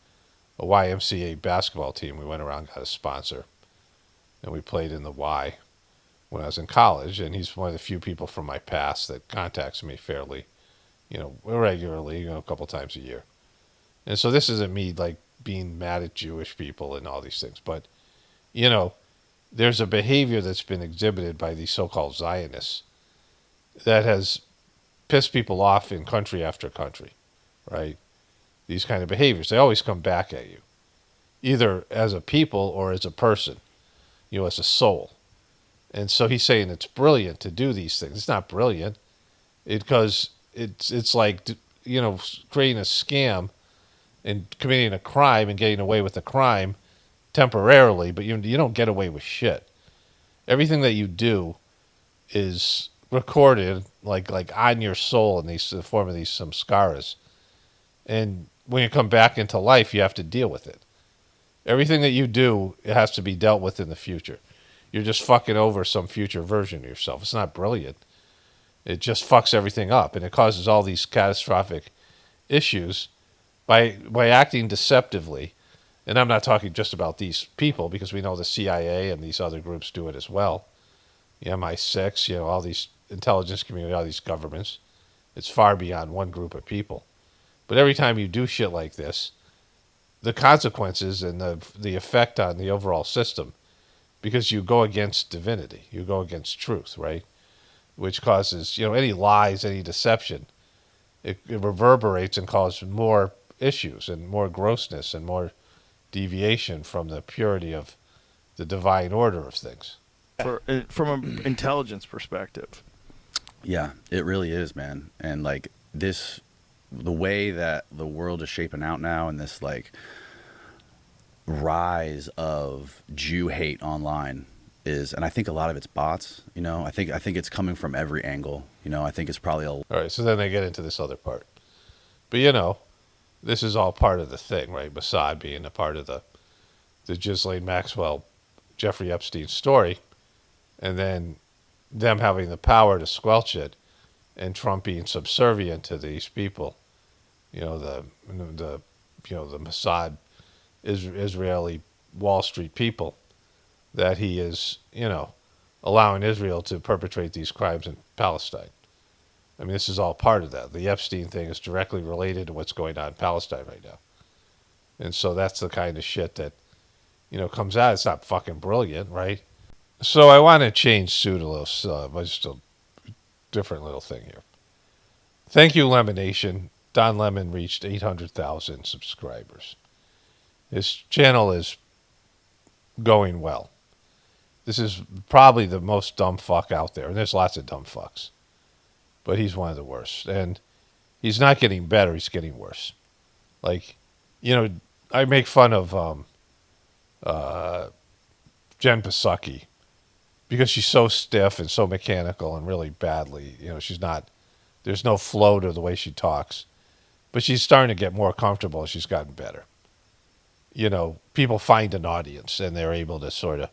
YMCA basketball team. We went around, got a sponsor, and we played in the Y when I was in college. And he's one of the few people from my past that contacts me fairly, regularly, a couple times a year. And so this isn't me like being mad at Jewish people and all these things, but there's a behavior that's been exhibited by these so-called Zionists that has pissed people off in country after country, right? These kind of behaviors, they always come back at you, either as a people or as a person, as a soul. And so he's saying it's brilliant to do these things. It's not brilliant because it's like, creating a scam and committing a crime and getting away with the crime temporarily, but you don't get away with shit. Everything that you do is recorded like on your soul in the form of these samskaras. And when you come back into life, you have to deal with it. Everything that you do, it has to be dealt with in the future. You're just fucking over some future version of yourself. It's not brilliant. It just fucks everything up, and it causes all these catastrophic issues by acting deceptively. And I'm not talking just about these people, because we know the CIA and these other groups do it as well. The MI6, all these intelligence community, all these governments. It's far beyond one group of people. But every time you do shit like this, the consequences and the effect on the overall system, because you go against divinity, you go against truth, right? Which causes, any lies, any deception, it reverberates and causes more issues and more grossness and more deviation from the purity of the divine order of things. From an intelligence perspective, Yeah, it really is, man. And like this, the way that the world is shaping out now, and this like rise of Jew hate online is, and I think a lot of it's bots. You know, I think it's coming from every angle. You know, I think it's probably a. All right, so then they get into this other part. But you know, this is all part of the thing, right? Mossad being a part of the Ghislaine Maxwell, Jeffrey Epstein story, and then them having the power to squelch it, and Trump being subservient to these people. You know, the Mossad Israeli Wall Street people, that he is, allowing Israel to perpetrate these crimes in Palestine. I mean, this is all part of that. The Epstein thing is directly related to what's going on in Palestine right now. And so that's the kind of shit that, comes out. It's not fucking brilliant, right? So I want to change pseudolos, but just a different little thing here. Thank you, Lemon Nation. Don Lemon reached 800,000 subscribers. His channel is going well. This is probably the most dumb fuck out there, and there's lots of dumb fucks. But he's one of the worst. And he's not getting better, he's getting worse. Like, I make fun of Jen Psaki because she's so stiff and so mechanical and really badly. She's not, there's no flow to the way she talks. But she's starting to get more comfortable as she's gotten better. People find an audience and they're able to sort of,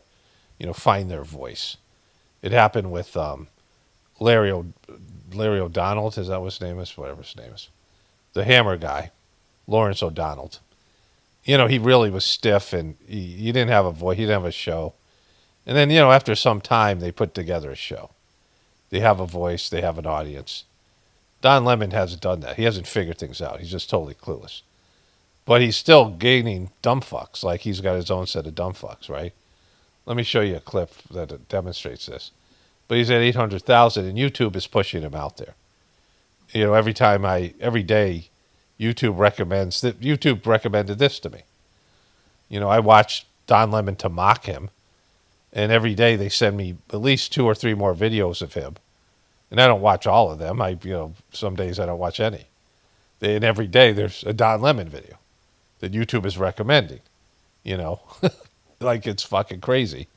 find their voice. It happened with Larry O'Donnell, is that what his name is? Whatever his name is. The Hammer guy, Lawrence O'Donnell. He really was stiff and he didn't have a voice, he didn't have a show. And then, after some time, they put together a show. They have a voice, they have an audience. Don Lemon hasn't done that. He hasn't figured things out. He's just totally clueless. But he's still gaining dumb fucks, like he's got his own set of dumb fucks, right? Let me show you a clip that demonstrates this. But he's at 800,000, and YouTube is pushing him out there. Every day, YouTube recommended this to me. I watch Don Lemon to mock him, and every day they send me at least 2 or 3 more videos of him. And I don't watch all of them. Some days I don't watch any. And every day there's a Don Lemon video that YouTube is recommending. Like it's fucking crazy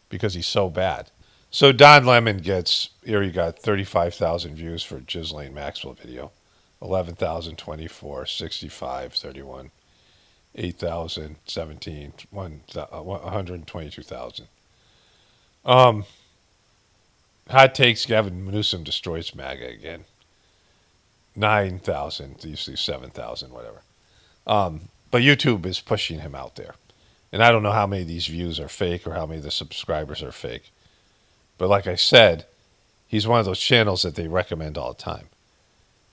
because he's so bad. So Don Lemon gets, here you got 35,000 views for Ghislaine Maxwell video, 11,000, 24, 65, 31, 8,000, 17, 122,000. Hot takes, Gavin Newsom destroys MAGA again. 9,000, usually 7,000, whatever. But YouTube is pushing him out there. And I don't know how many of these views are fake or how many of the subscribers are fake. But like I said, he's one of those channels that they recommend all the time.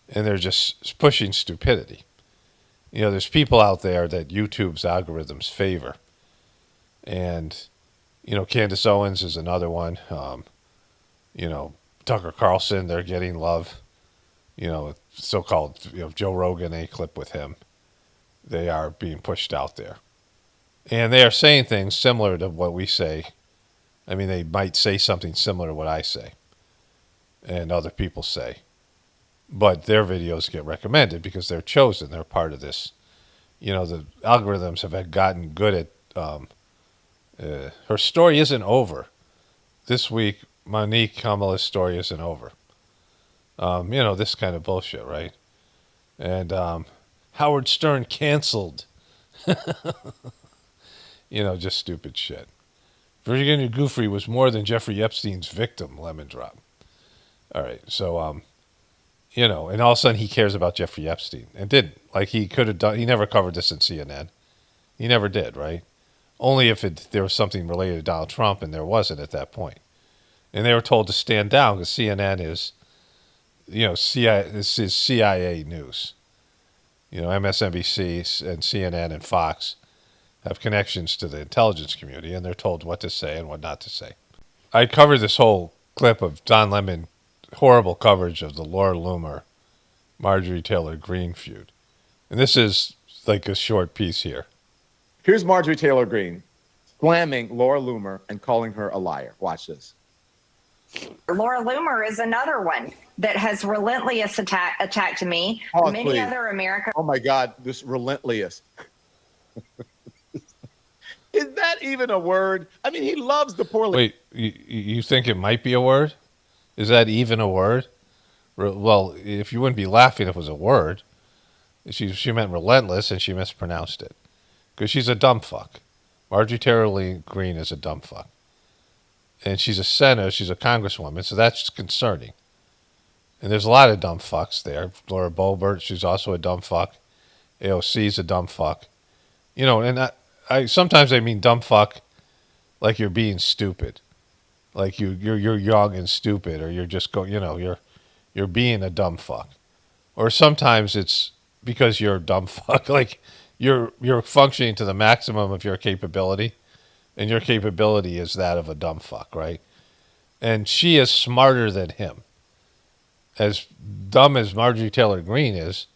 And they're just pushing stupidity. There's people out there that YouTube's algorithms favor. And, Candace Owens is another one. Tucker Carlson, they're getting love. So-called, Joe Rogan, a clip with him. They are being pushed out there. And they are saying things similar to what we say. I mean, they might say something similar to what I say and other people say. But their videos get recommended because they're chosen. They're part of this. The algorithms have gotten good at... her story isn't over. This week, Monique Kamala's story isn't over. This kind of bullshit, right? And Howard Stern canceled. Just stupid shit. Virginia Giuffre was more than Jeffrey Epstein's victim, lemon drop. All right, so, and all of a sudden he cares about Jeffrey Epstein. And didn't. Like, he could have done, he never covered this in CNN. He never did, right? Only if there was something related to Donald Trump, and there wasn't at that point. And they were told to stand down because CNN is, this is CIA news. MSNBC and CNN and Fox have connections to the intelligence community, and they're told what to say and what not to say. I covered this whole clip of Don Lemon, horrible coverage of the Laura Loomer, Marjorie Taylor Greene feud. And this is like a short piece here. Here's Marjorie Taylor Greene slamming Laura Loomer and calling her a liar. Watch this. Laura Loomer is another one that has relentless attacked me. Pause, Many please. other American. Oh my God, this relentless. Is that even a word? I mean, he loves the poor. Wait, you think it might be a word? Is that even a word? Well, if you wouldn't be laughing if it was a word. She meant relentless, and she mispronounced it. Because she's a dumb fuck. Marjorie Taylor Greene is a dumb fuck. And she's a senator, she's a congresswoman, so that's concerning. And there's a lot of dumb fucks there. Laura Boebert, she's also a dumb fuck. AOC's a dumb fuck. You know, and I sometimes I mean dumb fuck like you're being stupid. Like you're young and stupid, or you're just you're being a dumb fuck. Or sometimes it's because you're a dumb fuck. Like you're functioning to the maximum of your capability, and your capability is that of a dumb fuck, right? And she is smarter than him. As dumb as Marjorie Taylor Greene is,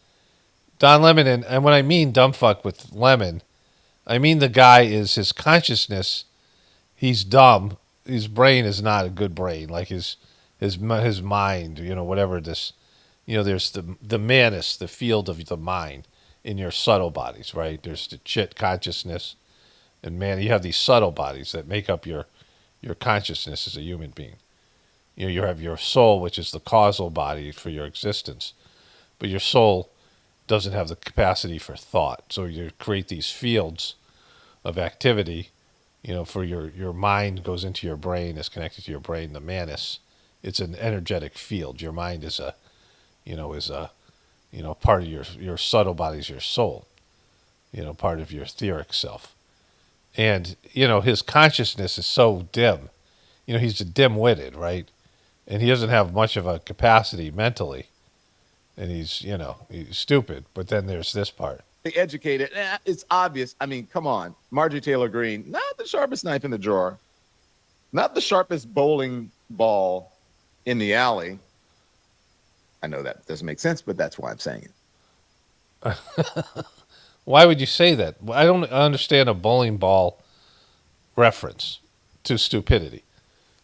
Don Lemon, and when I mean dumb fuck with Lemon, I mean the guy is his consciousness. He's dumb. His brain is not a good brain. Like his mind, whatever this, there's the manus, the field of the mind in your subtle bodies, right? There's the chit consciousness, and man, you have these subtle bodies that make up your consciousness as a human being. You have your soul, which is the causal body for your existence, but your soul doesn't have the capacity for thought. So you create these fields of activity, for your mind goes into your brain, is connected to your brain, the manus. It's an energetic field. Your mind is part of your subtle body is your soul, part of your etheric self. And, his consciousness is so dim. He's dim-witted, right? And he doesn't have much of a capacity mentally. And he's stupid. But then there's this part. Educated. It's obvious. I mean, come on. Marjorie Taylor Greene, not the sharpest knife in the drawer. Not the sharpest bowling ball in the alley. I know that doesn't make sense, but that's why I'm saying it. Why would you say that? I don't understand a bowling ball reference to stupidity.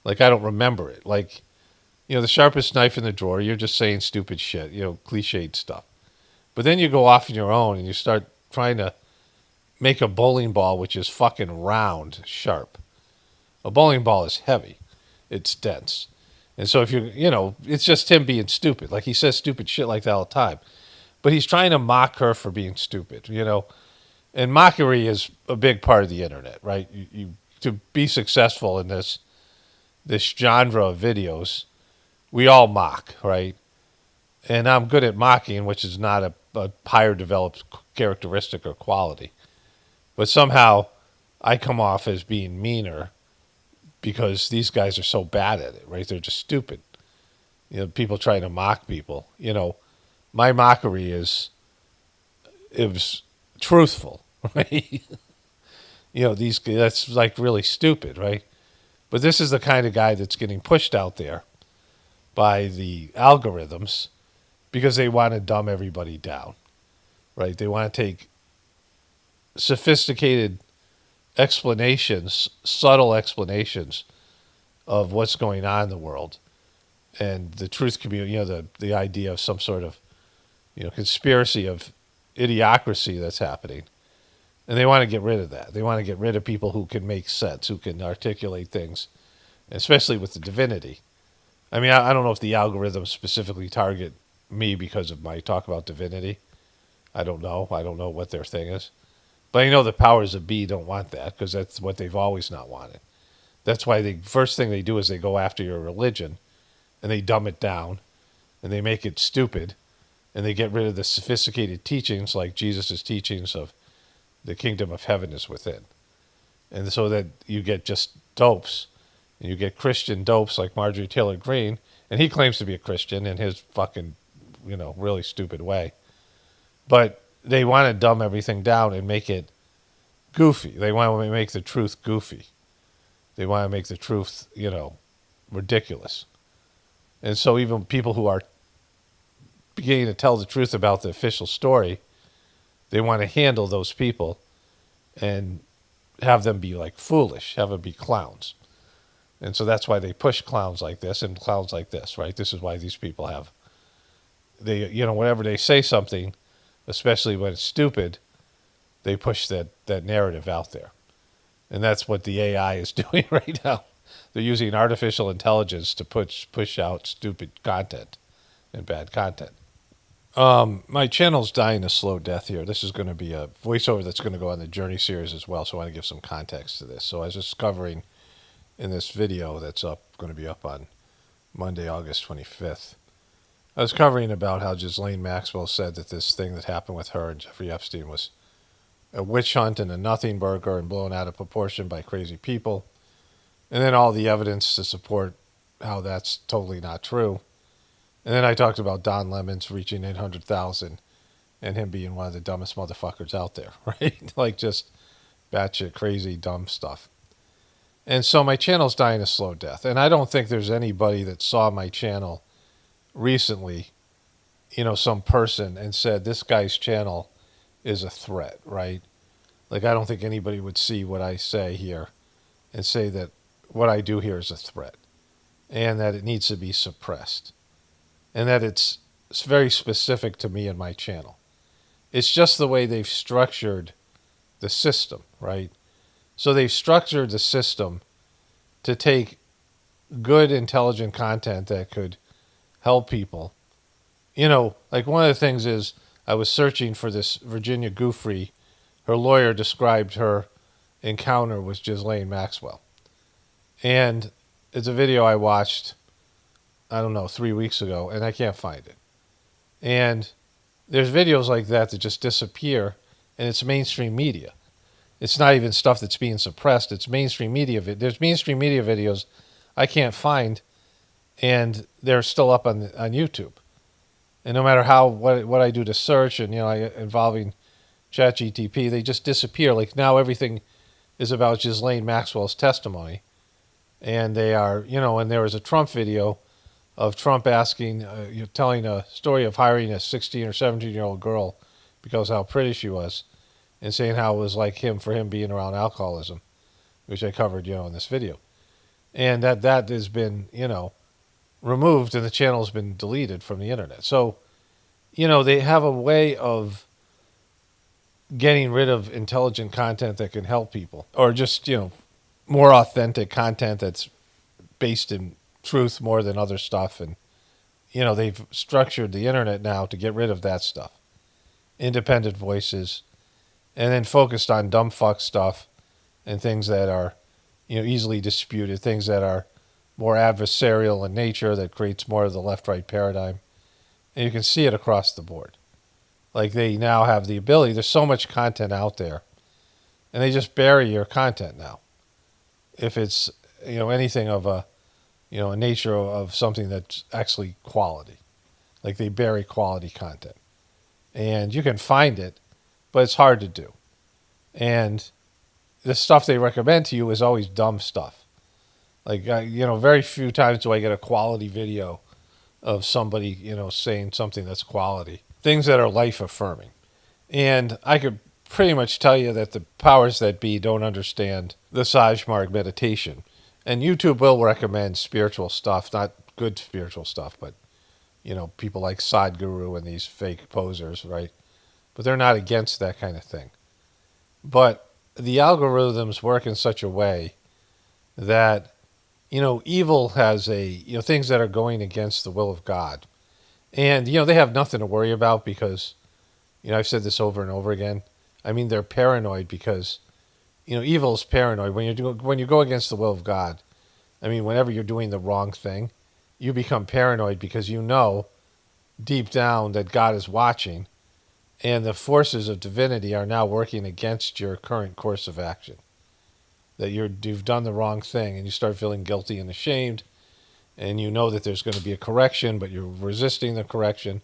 Like, I don't remember it. Like, the sharpest knife in the drawer, you're just saying stupid shit, cliched stuff. But then you go off on your own and you start trying to make a bowling ball which is fucking round, sharp. A bowling ball is heavy. It's dense. And so if it's just him being stupid. Like, he says stupid shit like that all the time. But he's trying to mock her for being stupid, And mockery is a big part of the internet, right? You to be successful in this genre of videos, we all mock, right? And I'm good at mocking, which is not a higher developed characteristic or quality. But somehow I come off as being meaner because these guys are so bad at it, right? They're just stupid. People trying to mock people. My mockery it was truthful, right? That's like really stupid, right? But this is the kind of guy that's getting pushed out there by the algorithms because they want to dumb everybody down, right? They want to take sophisticated explanations, subtle explanations of what's going on in the world, and the truth community, the idea of some sort of, conspiracy of idiocracy that's happening. And they want to get rid of that. They want to get rid of people who can make sense, who can articulate things, especially with the divinity. I mean, I don't know if the algorithms specifically target me because of my talk about divinity. I don't know. I don't know what their thing is. But I know the powers of be don't want that because that's what they've always not wanted. That's why the first thing they do is they go after your religion and they dumb it down and they make it stupid and they get rid of the sophisticated teachings like Jesus' teachings of the kingdom of heaven is within. And so that you get just dopes and you get Christian dopes like Marjorie Taylor Greene, and he claims to be a Christian in his fucking, really stupid way. But they want to dumb everything down and make it goofy. They want to make the truth goofy. They want to make the truth, ridiculous. And so even people who are beginning to tell the truth about the official story, they want to handle those people and have them be like foolish, have them be clowns. And so that's why they push clowns like this and clowns like this, right? This is why these people have, whenever they say something, especially when it's stupid, they push that narrative out there. And that's what the AI is doing right now. They're using artificial intelligence to push out stupid content and bad content. My channel's dying a slow death here. This is going to be a voiceover that's going to go on the Journey series as well, so I want to give some context to this. So I was just covering in this video that's going to be up on Monday, August 25th. I was covering about how Ghislaine Maxwell said that this thing that happened with her and Jeffrey Epstein was a witch hunt and a nothing burger and blown out of proportion by crazy people. And then all the evidence to support how that's totally not true. And then I talked about Don Lemon's reaching 800,000 and him being one of the dumbest motherfuckers out there, right? Like just batshit crazy dumb stuff. And so my channel's dying a slow death. And I don't think there's anybody that saw my channel recently, some person, and said this guy's channel is a threat, right? Like I don't think anybody would see what I say here and say that what I do here is a threat and that it needs to be suppressed. And that it's very specific to me and my channel. It's just the way they've structured the system, right? So they've structured the system to take good, intelligent content that could help people. Like one of the things is I was searching for this Virginia Giuffre. Her lawyer described her encounter with Ghislaine Maxwell. And it's a video I watched 3 weeks ago, and I can't find it. And there's videos like that just disappear, and it's mainstream media. It's not even stuff that's being suppressed. It's mainstream media. There's mainstream media videos I can't find, and they're still up on YouTube. And no matter what I do to search, and involving ChatGPT, they just disappear. Like now, everything is about Ghislaine Maxwell's testimony, and they are, and there was a Trump video of Trump asking, telling a story of hiring a 16 or 17-year-old girl because how pretty she was, and saying how it was like for him being around alcoholism, which I covered, in this video. And that has been, removed, and the channel's been deleted from the internet. So, they have a way of getting rid of intelligent content that can help people, or just, more authentic content that's based in truth more than other stuff. And they've structured the internet now to get rid of that stuff, independent voices, and then focused on dumb fuck stuff and things that are easily disputed, things that are more adversarial in nature, that creates more of the left-right paradigm. And you can see it across the board. Like they now have the ability, there's so much content out there, and they just bury your content now. If it's anything of a nature of something that's actually quality. Like they bury quality content. And you can find it, but it's hard to do. And the stuff they recommend to you is always dumb stuff. Like, very few times do I get a quality video of somebody, saying something that's quality. Things that are life-affirming. And I could pretty much tell you that the powers that be don't understand the Sajmarg meditation. And YouTube will recommend spiritual stuff, not good spiritual stuff, but, people like Sadhguru and these fake posers, right? But they're not against that kind of thing. But the algorithms work in such a way that, evil has things that are going against the will of God. And, they have nothing to worry about because, I've said this over and over again. I mean, they're paranoid because, evil is paranoid. When you go against the will of God, I mean, whenever you're doing the wrong thing, you become paranoid because deep down that God is watching, and the forces of divinity are now working against your current course of action. That you've done the wrong thing, and you start feeling guilty and ashamed, and you know that there's going to be a correction, but you're resisting the correction,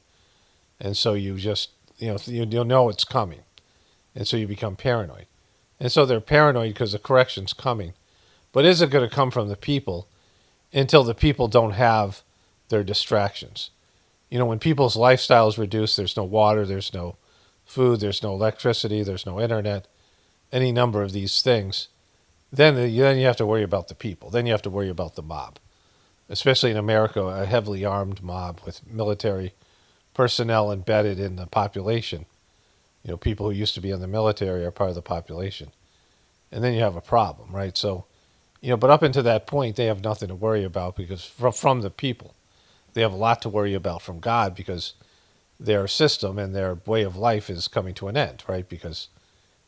and so you just, you'll know it's coming, and so you become paranoid. And so they're paranoid because the correction's coming. But is it going to come from the people until the people don't have their distractions? When people's lifestyle is reduced, there's no water, there's no food, there's no electricity, there's no internet, any number of these things. then you have to worry about the people. Then you have to worry about the mob, especially in America, a heavily armed mob with military personnel embedded in the population. You know, people who used to be in the military are part of the population. And then you have a problem, right? So, you know, but up until that point, they have nothing to worry about because from the people. They have a lot to worry about from God because their system and their way of life is coming to an end, right? Because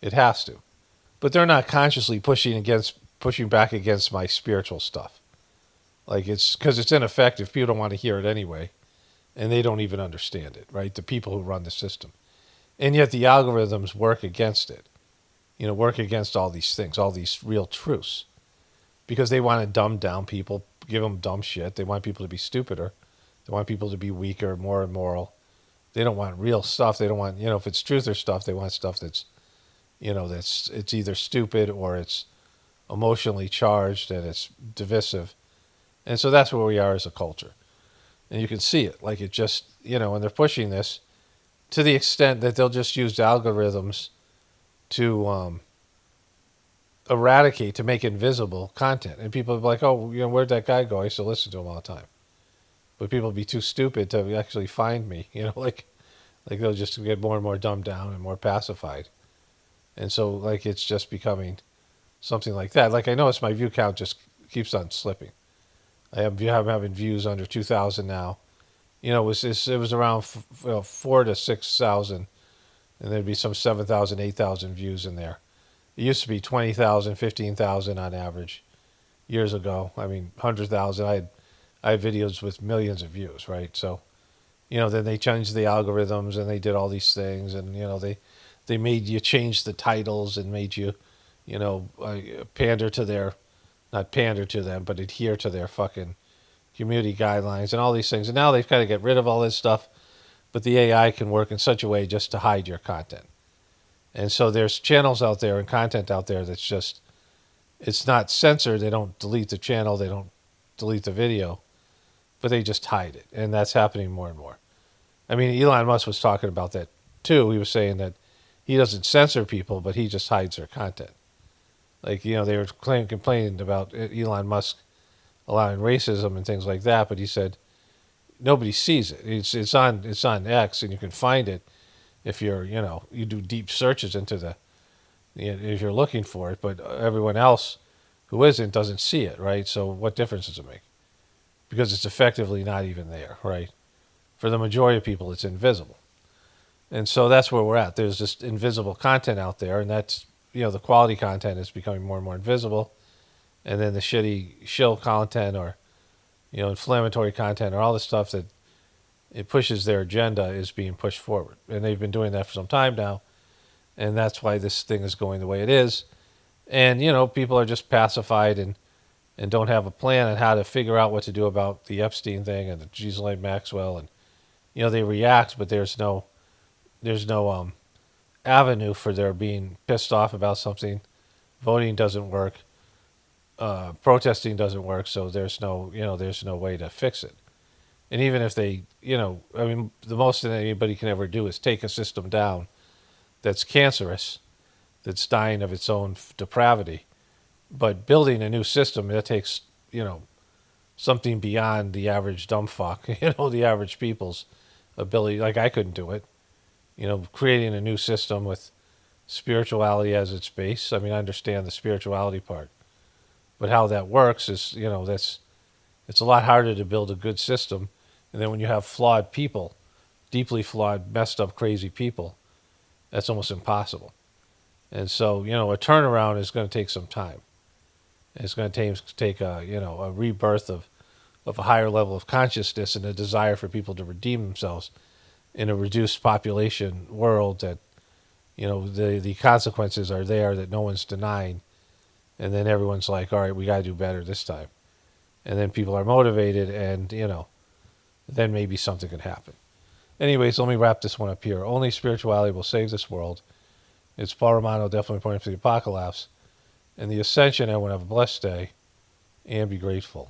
it has to. But they're not consciously pushing back against my spiritual stuff. Like it's because it's ineffective. People don't want to hear it anyway, and they don't even understand it, right? The people who run the system. And yet the algorithms work against it. You know, work against all these things, all these real truths. Because they want to dumb down people, give them dumb shit. They want people to be stupider. They want people to be weaker, more immoral. They don't want real stuff. They don't want, you know, if it's truth or stuff, they want stuff that's, you know, it's either stupid or it's emotionally charged and it's divisive. And so that's where we are as a culture. And you can see it. Like it just, you know, and they're pushing this to the extent that they'll just use algorithms to eradicate, to make invisible content. And people will be like, oh, you know, where'd that guy go? I used to listen to him all the time. But people will be too stupid to actually find me, you know, like they'll just get more and more dumbed down and more pacified. And so, like, it's just becoming something like that. Like, I notice my view count just keeps on slipping. I'm having views under 2,000 now. You know, it was around 4,000 to 6,000, and there'd be some 7,000, 8,000 views in there. It used to be 20,000, 15,000 on average years ago. I mean, 100,000. I had videos with millions of views, right? So, you know, then they changed the algorithms and they did all these things, and you know, they made you change the titles and made you, you know, pander to their, not pander to them, but adhere to their fucking community guidelines and all these things. And now they've kind of get rid of all this stuff, but the AI can work in such a way just to hide your content. And so there's channels out there and content out there that's just, it's not censored. They don't delete the channel. They don't delete the video, but they just hide it. And that's happening more and more. I mean, Elon Musk was talking about that too. He was saying that he doesn't censor people, but he just hides their content. Like, you know, they were complaining about Elon Musk allowing racism and things like that, but he said nobody sees it. It's on X, and you can find it if you're, you know, you do deep searches into the, you know, if you're looking for it, but everyone else who isn't doesn't see it, right? So what difference does it make? Because it's effectively not even there, right? For the majority of people, it's invisible. And so that's where we're at. There's just invisible content out there, and that's, you know, the quality content is becoming more and more invisible. And then the shitty shill content or, you know, inflammatory content or all the stuff that it pushes their agenda is being pushed forward. And they've been doing that for some time now. And that's why this thing is going the way it is. And, you know, people are just pacified and don't have a plan on how to figure out what to do about the Epstein thing and the Ghislaine Maxwell. And, you know, they react, but there's no avenue for their being pissed off about something. Voting doesn't work. Protesting doesn't work. So there's no way to fix it. And even if they, you know, I mean, the most that anybody can ever do is take a system down that's cancerous, that's dying of its own depravity. But building a new system, that takes, you know, something beyond the average dumb fuck, you know, the average people's ability. Like, I couldn't do it. You know, creating a new system with spirituality as its base. I mean, I understand the spirituality part. But how that works is, you know, it's a lot harder to build a good system. And then when you have flawed people, deeply flawed, messed up, crazy people, that's almost impossible. And so, you know, a turnaround is going to take some time. It's going to take a, you know, a rebirth of a higher level of consciousness and a desire for people to redeem themselves in a reduced population world that, you know, the consequences are there that no one's denying. And then everyone's like, all right, we got to do better this time. And then people are motivated and, you know, then maybe something can happen. Anyways, let me wrap this one up here. Only spirituality will save this world. It's Paul Romano, definitely pointing for the apocalypse. And the ascension, everyone have a blessed day and be grateful.